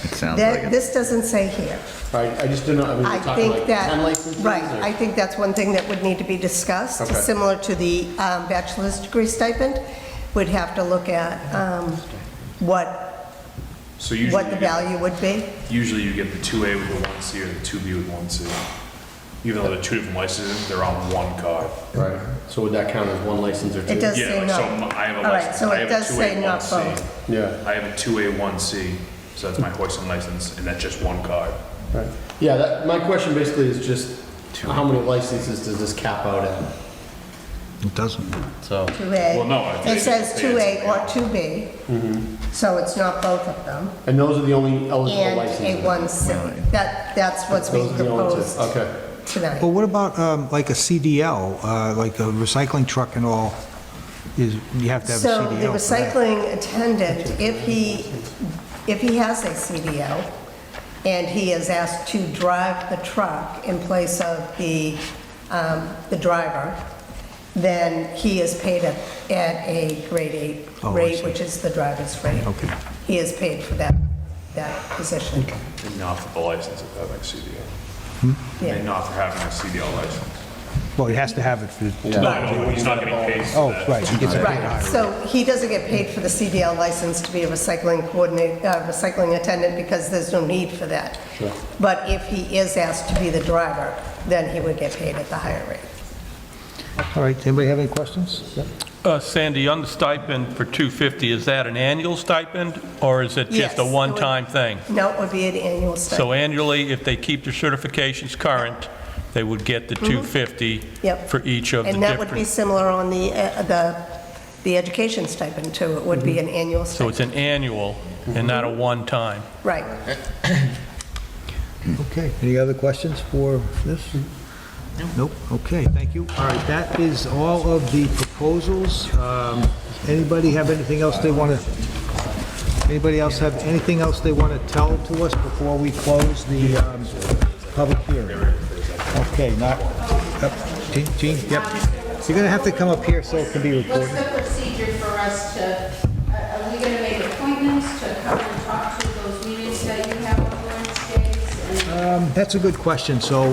It sounds like it. This doesn't say here. Right, I just don't know, I mean, I we're talking think like that, 10 licenses? right, or- I think that's one thing that would need to be discussed, Okay. similar to the bachelor's degree stipend. We'd have to look at So usually what the you get- value would be. Usually you get the 2A with the 1C or the 2B with 1C. Even though they're two different licenses, they're on one card. Right, so would that count as one license or 2? It does Yeah, say like, no. so I have a All right, license, so I it have a does say 2A, not 1C. both. Yeah, I have a 2A, 1C, so that's my hoisting license, and that's just one card. right. Yeah, my question basically is just, how many licenses does this cap out at? It doesn't. So, 2A. Well, no, I think It says it's 2A or something 2B, so it's not both of them. and those are the only eligible And licenses? a 1C. That's what's Those being are the only two. proposed Okay. tonight. Well, what about like a CDL, like a recycling truck and all? You have to have a CDL. So the for that. recycling attendant, if he has a CDL and he is asked to drive the truck in place of the driver, then he is paid at a grade 8 Oh, I rate, see. which is the driver's rate. Okay. He is paid for that position. And not for the license of having a CDL. Yeah. And not for having a CDL license. Well, he has to have it for... No, he's not getting paid for Oh, that. right, he gets a paid Right, so he doesn't get paid for the CDL license to be a recycling recycling attendant because there's no need for that. Sure. But if he is asked to be the driver, then he would get paid at the higher rate. All right, anybody have any questions? Sandy, on the stipend for 250, is that an annual stipend, or is it Yes, just a it would- one-time thing? No, it would be an annual So stipend. annually, if they keep their certifications current, they would get the 250 Yep. for each of the And that would be different... similar on the education stipend too. It would be an annual So stipend. it's an annual and not a one-time. Right. Okay, any other questions for this? Nope, okay, thank you. All right, that is all of the proposals. Anybody have anything else they want to, anybody else have anything else they want to tell to us before we close the public hearing? Okay, not, Gene, yep. So you're going to have to come up here so it can be What's recorded. the procedure for us to, are we going to make appointments to come and talk to those meetings that you have on Wednesdays? And That's a good question. So,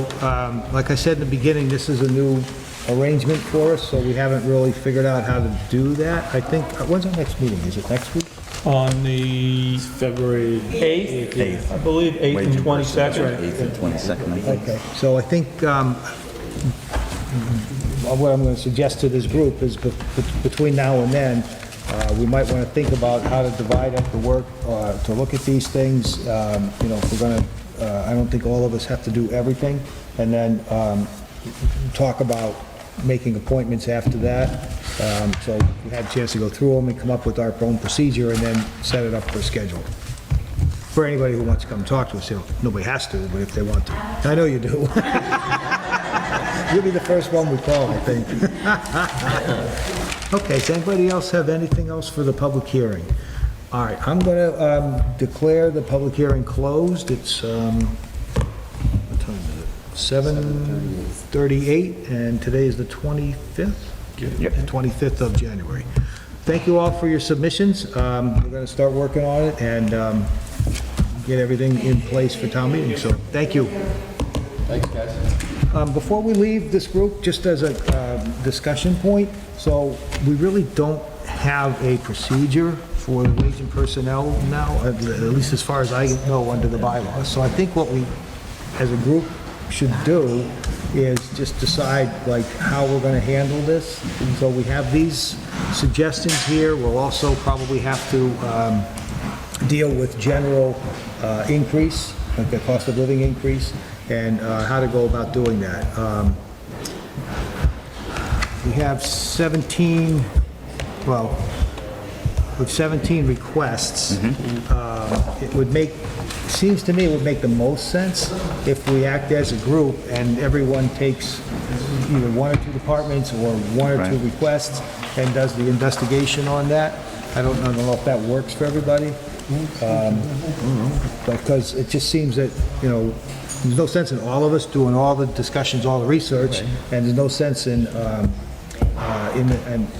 like I said in the beginning, this is a new arrangement for us, so we haven't really figured out how to do that. I think, when's our next meeting? Is it next week? On the February 8th, I believe, 8th and 22nd. 8th and 22nd, I think. Okay, so I think what I'm going to suggest to this group is between now and then, we might want to think about how to divide up the work, to look at these things. You know, if we're going to, I don't think all of us have to do everything, and then talk about making appointments after that. So we had a chance to go through them and come up with our own procedure and then set it up for a schedule. For anybody who wants to come talk to us, you know, nobody has to, but if they want to. I know you do. You'll be the first one we call, I think. Okay, does anybody else have anything else for the public hearing? All right, I'm going to declare the public hearing closed. It's, what time is it? 7:38, and today is the 25th? Yep. 25th of January. Thank you all for your submissions. We're going to start working on it and get everything in place for town meeting, so thank you. Thanks, guys. Before we leave this group, just as a discussion point, so we really don't have a procedure for the wage and personnel now, at least as far as I know under the bylaws. So I think what we, as a group, should do is just decide like how we're going to handle this. So we have these suggestions here. We'll also probably have to deal with general increase, like the cost of living increase, and how to go about doing that. We have 17, well, with 17 requests, it would make, seems to me it would make the most sense if we act as a group and everyone takes either one or two departments or one or two requests and does the investigation on that. I don't know if that works for everybody. Because it just seems that, you know, there's no sense in all of us doing all the discussions, all the research, and there's no sense in,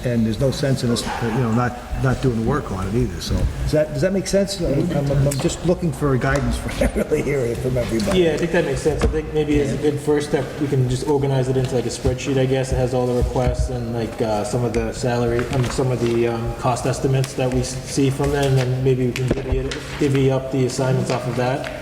and there's no sense in us, you know, not doing the work on it either, so. Does that make sense? I'm just looking for guidance really here from everybody. Yeah, I think that makes sense. I think maybe as a good first step, we can just organize it into like a spreadsheet, I guess. It has all the requests and like some of the salary, some of the cost estimates that we see from them, and then maybe we can divvy up the assignments off of that.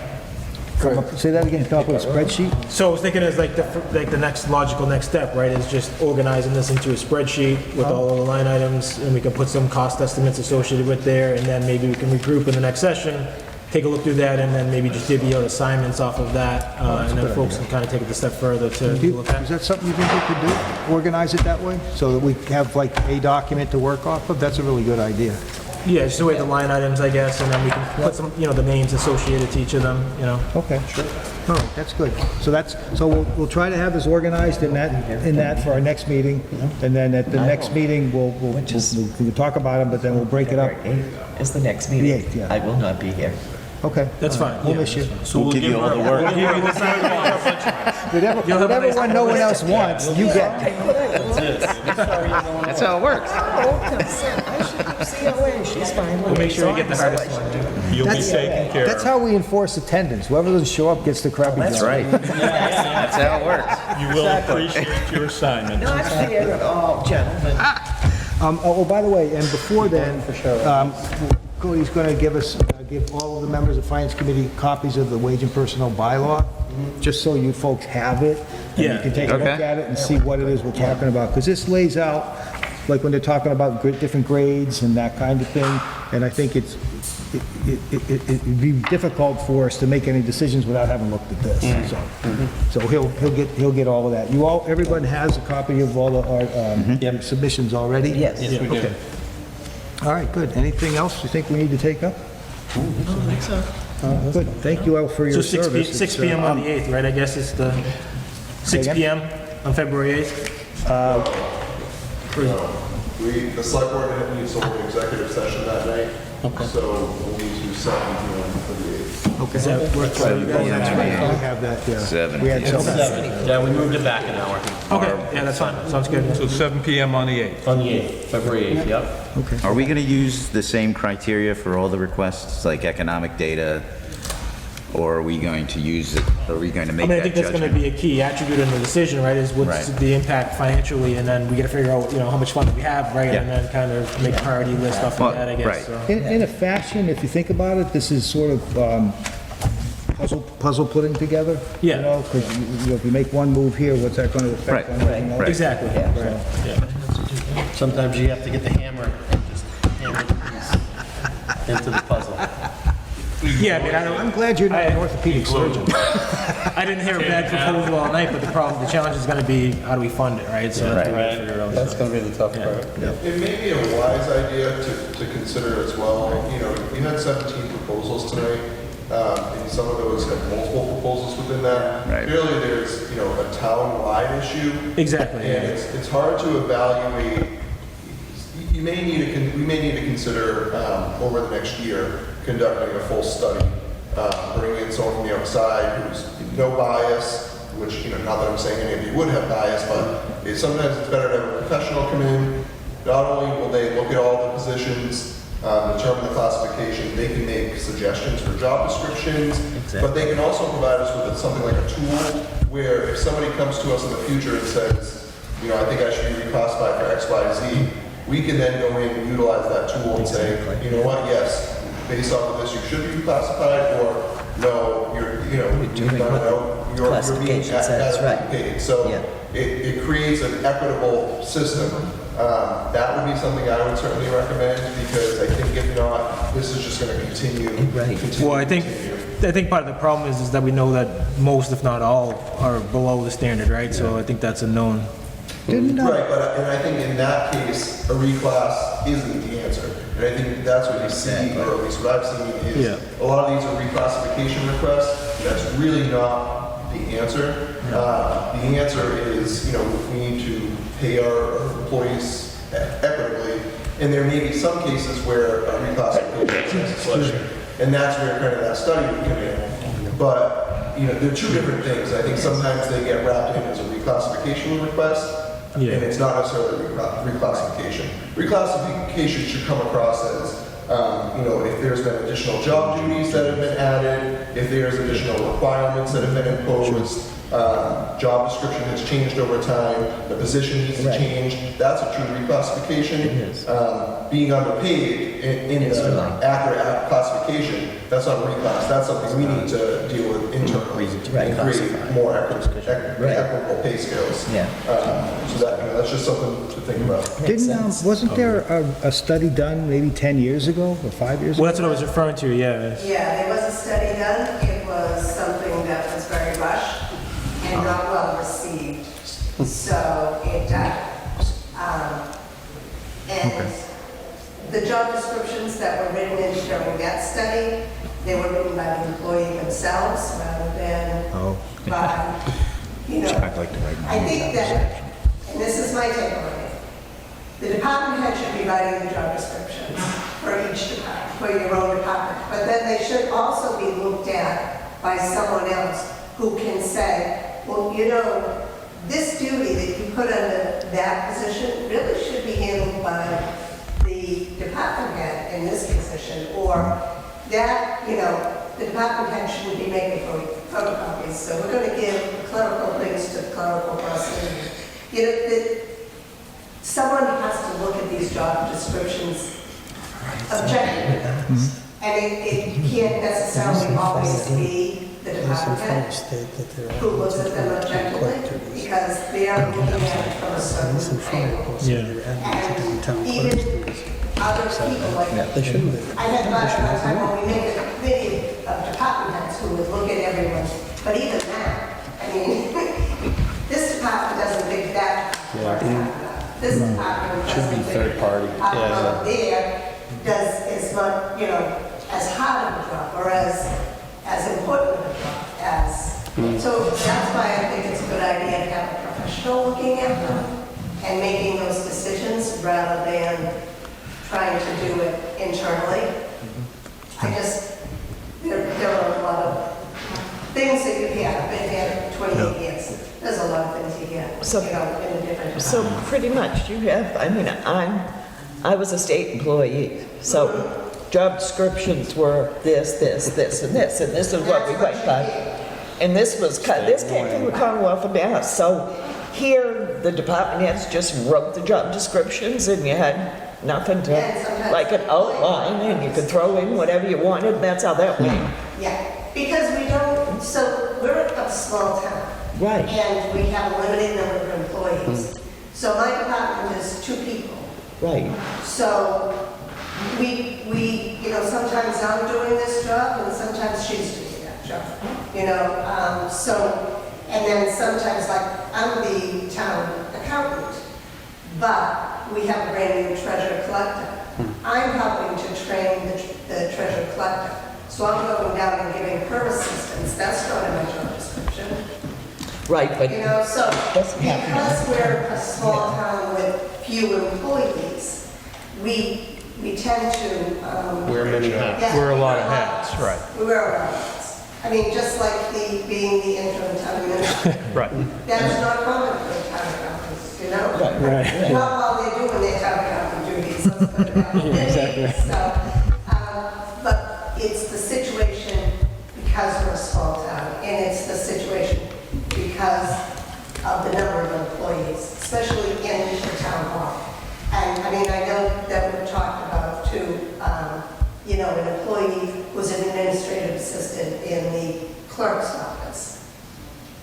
Say that again, come up with a spreadsheet? So I was thinking as like the next logical next step, right, is just organizing this into a spreadsheet with all of the line items, and we can put some cost estimates associated with there, and then maybe we can regroup in the next session, take a look through that, and then maybe just divvy out assignments off of that, and then folks can kind of take it a step further to look at. Is that something you think we could do? Organize it that way? So that we have like a document to work off of? That's a really good idea. Yeah, just the way the line items, I guess, and then we can put some, you know, the names associated to each of them, you know. Okay, sure. All right, that's good. So we'll try to have this organized in that for our next meeting, and then at the next meeting, we'll talk about them, but then we'll break it up. Is the next meeting. The 8th, yeah. I will not be here. Okay. That's fine. We'll miss you. So we'll give you all the work. Whatever no one else wants, you get. That's how it works. She's fine. We'll make sure you get the hardest one. You'll be taken care of. That's how we enforce attendance. Whoever doesn't show up gets the crappy job. That's right. That's how it works. You will appreciate your assignment. Not fair at all, gentlemen. Oh, by the way, and before then, Cody's going to give all of the members of the Finance Committee copies of the wage and personnel bylaw, just so you folks have it, and you can take a look at it and see what it is we're talking about. Because this lays out, like when they're talking about different grades and that kind of thing, and I think it'd be difficult for us to make any decisions without having looked at this. So he'll get all of that. Everyone has a copy of all of our submissions already? Yes. Yes, we do. All right, good. Anything else you think we need to take up? I don't think so. Good. Thank you all for your So service. 6 p.m. on the 8th, right? I guess it's the 6 p.m. on February 8th? The select board needs to hold an executive session that night. Okay. So we'll need to set the for the 8th. Okay. Does that work for you guys? That's right. We have that, yeah. 7. We had 7. Yeah, we moved it back an hour. Okay, yeah, that's fine. Sounds good. So 7 p.m. on the 8th. On the 8th, February 8th, yep. Okay. Are we going to use the same criteria for all the requests, like economic data? Or are we going to use it, are we going to make that I think that's going to judgment? be a key attribute in the decision, right, is what's the impact financially, and then we got to figure out, you know, how much fun we have, right, and then kind of make a priority list off of that, I guess. So. In a fashion, if you think about it, this is sort of puzzle putting together. Yeah. You know, 'cause if you make one move here, what's that going to affect on everything else? Exactly. Right. Sometimes you have to get the hammer and just hammer the piece into the puzzle. Yeah, I mean, I'm glad you're not an orthopedic surgeon. I didn't hear a bad proposal all night, but the challenge is going to be how do we fund it, right? So that's what we figure out. That's going to be the tough part. It may be a wise idea to consider as well. You know, you had 17 proposals tonight, and some of those have multiple proposals within that. Right. Clearly, there's, you know, a town-wide issue. Exactly. And it's hard to evaluate. We may need to consider over the next year conducting a full study, bringing in someone from the outside who's no bias, which, you know, not that I'm saying any of you would have bias, but sometimes it's better to have a professional come in. Not only will they look at all the positions, determine the classification, they can make suggestions for job descriptions, but they can also provide us with something like a tool where if somebody comes to us in the future and says, you know, I think I should be reclassified for X, Y, Z, we can then go in and utilize that tool and say, you know what, yes, based off of this, you should be reclassified, or no, you're being paid. So it creates an equitable system. That would be something I would certainly recommend, because I think if not, this is just going to continue. Well, I think part of the problem is that we know that most, if not all, are below the standard, right? So I think that's a known. Right, but and I think in that case, a reclass isn't the answer. And I think that's what you see, or at least what I've seen, is a lot of these are reclassification requests. That's really not the answer. The answer is, you know, we need to pay our employees equitably, and there may be some cases where a reclassification is necessary, and that's where kind of that study would come in. But, you know, they're two different things. I think sometimes they get wrapped in as a reclassification request, and it's not necessarily reclassification. Reclassification should come across as, you know, if there's been additional job duties that have been added, if there's additional requirements that have been imposed, job description has changed over time, the position needs to change, that's a true reclassification. Being underpaid in the accurate classification, that's not a reclass, that's something we need to deal with internally and create more equitable pay scales. So that, you know, that's just something to think about. Wasn't there a study done maybe 10 years ago or 5 years ago? Well, that's what I was referring to, yeah. Yeah, there was a study done. It was something that was very rushed and not well received. So it died. And the job descriptions that were written in during that study, they were written by the employee themselves rather than by, you know, I think that, and this is my take on it, the department head should be writing the job descriptions for each department, for your own department, but then they should also be looked at by someone else who can say, well, you know, this duty that you put under that position really should be handled by the department head in this position, or that, you know, the department head shouldn't be making photocopies, so we're going to give clerical things to the clerical person. You know, someone has to look at these job descriptions objectively, and it can't necessarily always be the department head who looks at them objectively, because they are looking at it from a certain angle. And even other people, like, I had last time when we made a committee of department heads who would look at everyone, but even that, I mean, this department doesn't think that this department should be third party. There does as much, you know, as hard of a job or as important a job as. So that's why I think it's a good idea to have a professional looking at them and making those decisions rather than trying to do it internally. I just, there are a lot of things that you hear. I've been here 28 years. There's a lot of things you hear, So- you know, in a different So department. pretty much you have, I mean, I was a state employee, so job descriptions were this, and this is what we went by. And this came from the Commonwealth of Mass. So here, the department heads just wrote the job descriptions and you had nothing to, like an outline, and you could throw in whatever you wanted, and that's how that went. Yeah, because we don't, so we're a small town. Right. And we have a limited number of employees. So my department is 2 people. Right. So we, you know, sometimes I'm doing this job and sometimes she's doing that job, you know, so, and then sometimes, like, I'm the town accountant, but we have a brand new treasurer collector. I'm helping to train the treasurer collector. So I'm going down and giving her assistance. That's not in my job description. Right, but You know, so doesn't happen. because we're a small town with few employees, we tend to. Wear many hats. Yeah, Wear a lot of hats, right. We wear a lot of hats. I mean, just like being the interim town administrator. Right. That's not common for town accountants, you know? Right. Not all they do when they town accountant duties. Let's put it that way. Exactly. So, but it's the situation because we're a small town, and it's the situation because of the number of employees, especially in the town hall. And I mean, I know that we've talked about too, you know, an employee who's an administrative assistant in the clerk's office.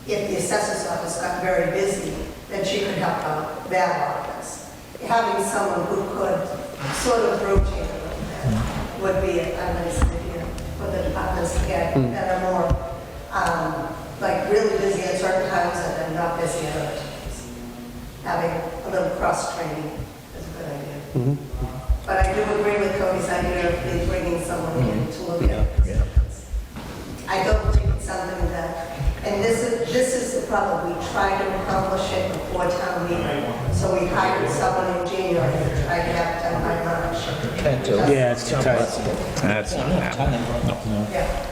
If the assessor's office got very busy, then she could help out that office. Having someone who could sort of rotate a little bit would be a nice idea for the departments to get that are more, like really busy at certain times and then not busy at other times. Having a little cross-training is a good idea. do agree with Cody's idea of bringing someone in to look at it. I don't think it's something that, and this is the problem, we tried to accomplish it before town meeting. So we hired someone in January to try to have it done by March. Yeah, it's too tight. That's not happening. Yeah.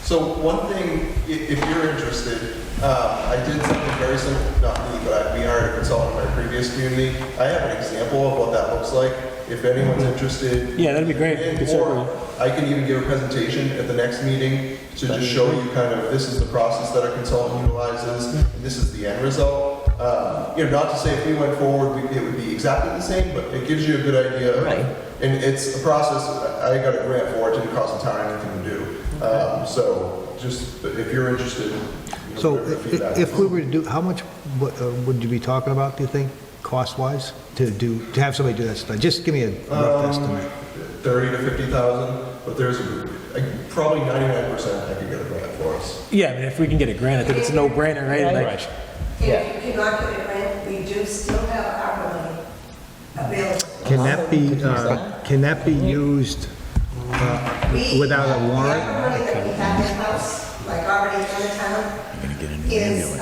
So one thing, if you're interested, I did something very simple, not me, but we hired a consultant in my previous community. I have an example of what that looks like. If anyone's interested. Yeah, that'd be great. Or I can even give a presentation at the next meeting to just show you kind of, this is the process that a consultant utilizes, and this is the end result. Not to say if we went forward, it would be exactly the same, but it gives you a good idea. Right. And it's a process, I got a grant for it, didn't cost a ton anything to do. So just, if you're interested. So if we were to do, how much would you be talking about, do you think, cost-wise, to have somebody do that stuff? Just give me a rough estimate. 30 to 50,000, but there's probably 99% I could get a grant for us. Yeah, I mean, if we can get a grant, I think it's a no-brainer, right? Like, If you cannot get a grant, we do still have ARPA money available. Can that be used without a warrant? The ARPA money that we have in-house, like already in the town, is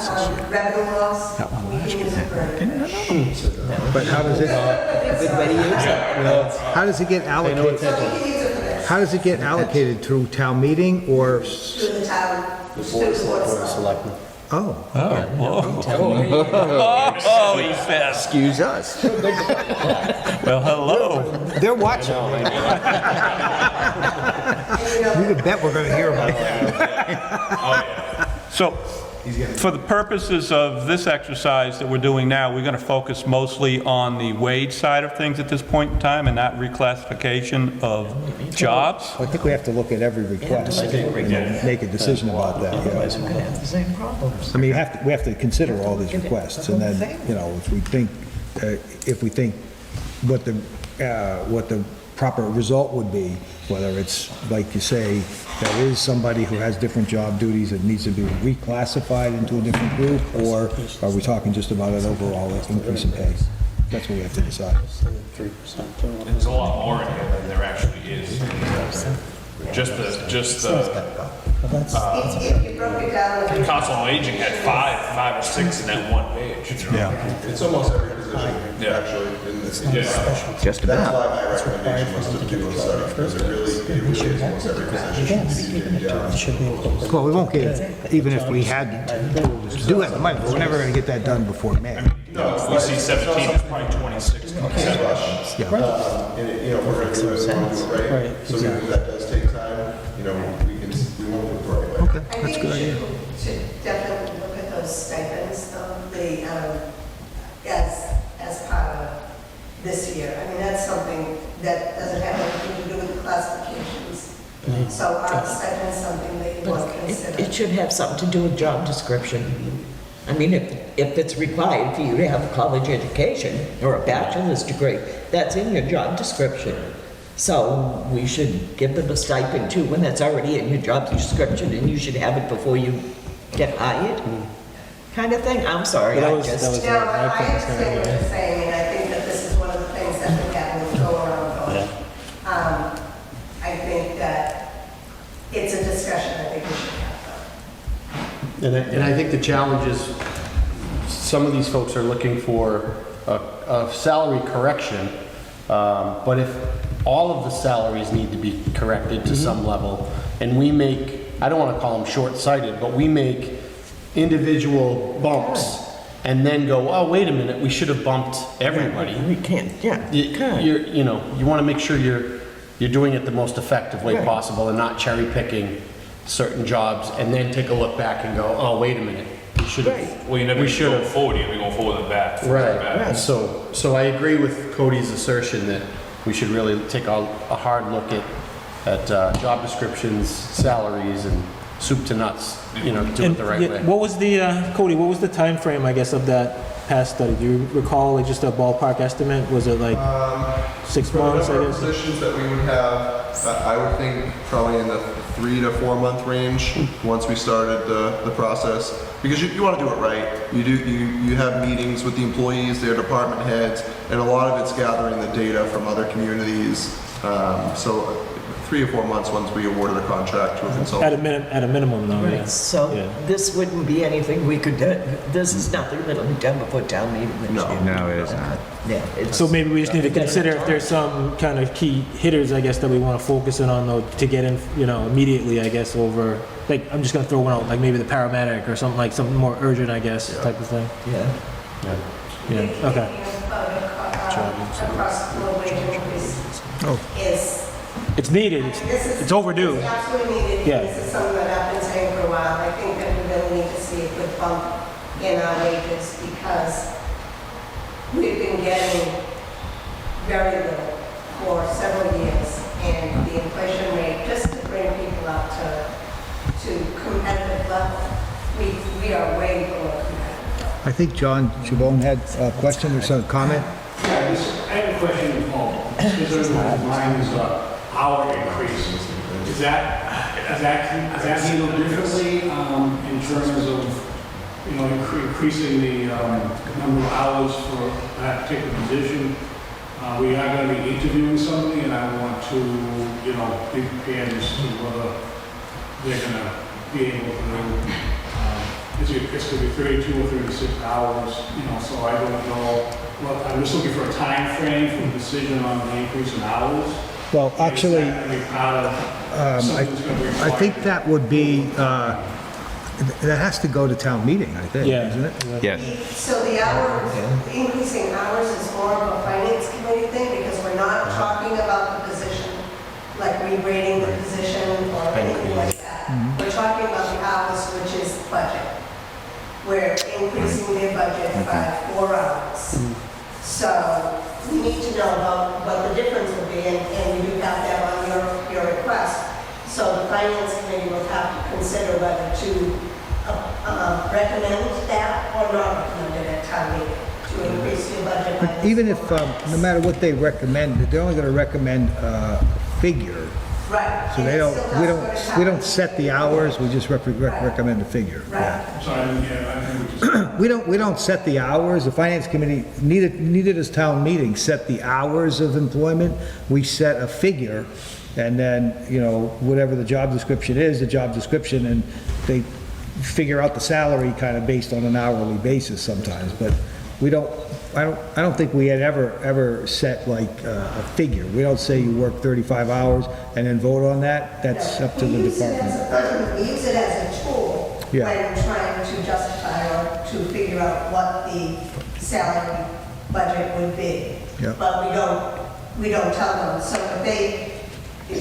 revenue loss. We can use it for anything. But how does it, how does it get allocated? So we can use it for this, How does it get allocated, through town meeting or? through the town, through the board of selectmen. Oh. Oh, he's fast. Excuse us. Well, hello. They're watching. You can bet we're gonna hear about it. So, for the purposes of this exercise that we're doing now, we're going to focus mostly on the wage side of things at this point in time and not reclassification of jobs. I think we have to look at every request and make a decision about that. I mean, we have to consider all these requests, and then, if we think what the proper result would be, whether it's, like you say, that is somebody who has different job duties that needs to be reclassified into a different group, or are we talking just about an overall increase in pay? That's what we have to decide. There's a lot more in here than there actually is. Just the If you broke it down. Council on Aging had five or six in that one page. Yeah. It's almost every position, actually, in this. Just That's about. why my recommendation was to do a study, because it really is almost every position. Well, we won't get, even if we had, do have the money, but we're never gonna get that done before May. We see 17, there's probably 26, 27. Yeah. And, we're gonna do it, we want to do it right. So even if that does take time, we won't do it the right way. Okay, that's a good idea. Should definitely look at those stipends, as part of this year. I mean, that's something that doesn't have anything to do with the classifications. So our stipend is something that you want to consider. It should have something to do with job description. I mean, if it's required for you to have a college education or a bachelor's degree, that's in your job description. So we should give them a stipend too, when that's already in your job description, and you should have it before you get hired, kind of thing. I'm sorry, No, I understand what you're saying, and I think that this is one of the things that we have to go around on. I think that it's a discussion I think we should have. And I think the challenge is, some of these folks are looking for a salary correction, but if all of the salaries need to be corrected to some level, and we make, I don't want to call them short-sighted, but we make individual bumps, and then go, oh, wait a minute, we should have bumped everybody. We can't, yeah. You want to make sure you're doing it the most effective way possible, and not cherry-picking certain jobs, and then take a look back and go, oh, wait a minute, we should have. Well, you never go forward, you go forward and back. Right. So I agree with Cody's assertion that we should really take a hard look at job descriptions, salaries, and soup to nuts, do it the right way. What was the, Cody, what was the time frame, I guess, of that past study? Do you recall, like, just a ballpark estimate? Was it like 6 months, I guess? For the positions that we would have, I would think probably in the 3 to 4 month range once we started the process, because you want to do it right. You have meetings with the employees, their department heads, and a lot of it's gathering the data from other communities So 3 or 4 months once we awarded a contract to a consultant. At a minimum, though, yeah. So Yeah. this wouldn't be anything we could do, this is nothing that'll be done before town meeting this year? No, it is not. Yeah. it's- So maybe we just need to consider if there's some kind of key hitters, I guess, that we want to focus in on, though, to get in, immediately, I guess, over, like, I'm just gonna throw one out, like maybe the paramedic or something, like something more urgent, I guess, type of thing. Yeah. Yeah, okay. Across the board wage increase is, It's needed, it's overdue. it's absolutely needed. Yeah. This is something that I've been saying for a while. I think that we really need to see a good bump in our wages because we've been getting very little for several years. And the inflation rate, just to bring people up to competitive level, we are way below competitive. I think John Chabon had a question or some comment. Yeah, I have a question, specifically mine's hour increase. Is that handled differently in terms of, increasing the number of hours for that particular position? We are going to be interviewing somebody, and I want to, be prepared as to whether they're going to be able to, it's going to be 32 or 36 hours, so I don't know. Well, I'm just looking for a time frame for a decision on the increase in hours. Well, actually, Is that gonna be part of something that's gonna be I think required? that would be, that has to go to town meeting, I think, Yeah. isn't it? Yes. So the hours, increasing hours is more of a finance committee thing because we're not talking about the position, like regrading the position or anything like that. We're talking about the hours, which is budget. We're increasing their budget by 4 hours. So we need to know about what the difference will be, and we do have that on your request. So the finance committee will have to consider whether to recommend that or not recommend it at town meeting, to increase your budget by this. Even if, no matter what they recommend, they're only going to recommend a figure. Right. So and they it don't, still we has don't, to go to we town don't set the hours, we just recommend a figure. Right. Sorry, I think we just. We don't set the hours, the finance committee, neither does town meeting set the hours of employment. We set a figure, and then, whatever the job description is, the job description, and they figure out the salary kind of based on an hourly basis sometimes, but we don't, I don't think we had ever set like a figure. We don't say you work 35 hours and then vote on that. That's up to the department. We use it as a tool Yeah. when trying to justify or to figure out what the salary budget would be. Yeah. But we don't tell them. So if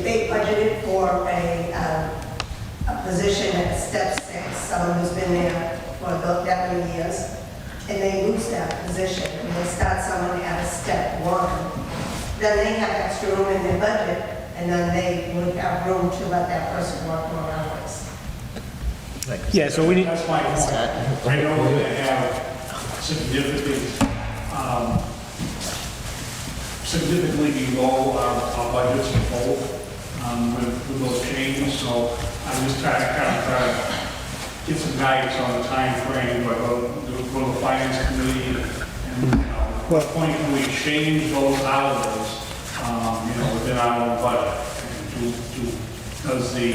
they budgeted for a position at step 6, someone who's been there for that many years, and they lose that position, and they start someone at a step 1, then they have extra room in their budget, and then they would have room to let that person work more hours. Yeah, so we need, That's my point. I know they have significantly below our budgets in both with those changes, so I'm just trying to get some guidance on the time frame, but go to the finance committee and, what point can we change those hours, within our own budget? And does the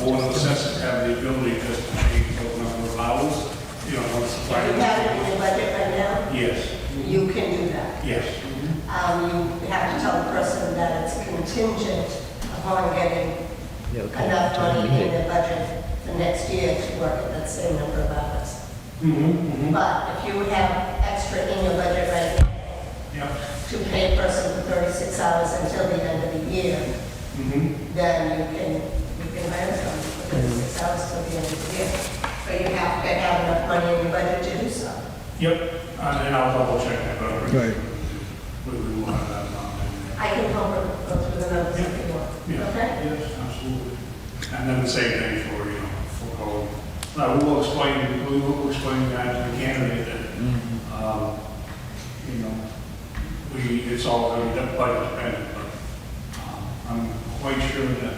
board of assessors have the ability just to change those number of hours? Once the If you finance. have it in your budget right now, Yes, you can do that. yes. You have to tell the person that it's contingent upon getting enough money in their budget for next year to work at that same number of hours. But if you have extra in your budget right now, Yep. to pay a person for 36 hours until the end of the year, then you can hire someone for 36 hours till the end of the year. But you have to have enough money in your budget to do so. Yep, and I'll double check that, but I'm pretty Right. sure we will have that on there. I can help her go through the numbers if you want. Yeah, Okay? yes, absolutely. And then the same thing for code. We will explain that to the candidate that, it's all going to be budget dependent, but I'm quite sure that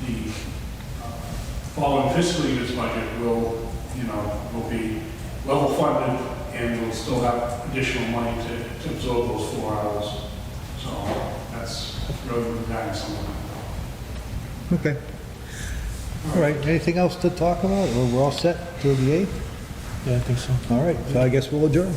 the following fiscal year's budget will be level funded and we'll still have additional money to absorb those 4 hours. So that's really the guidance I'm looking for. Okay. All right, anything else to talk about, or we're all set till the 8th? Yeah, I think so. All right, so I guess we'll adjourn.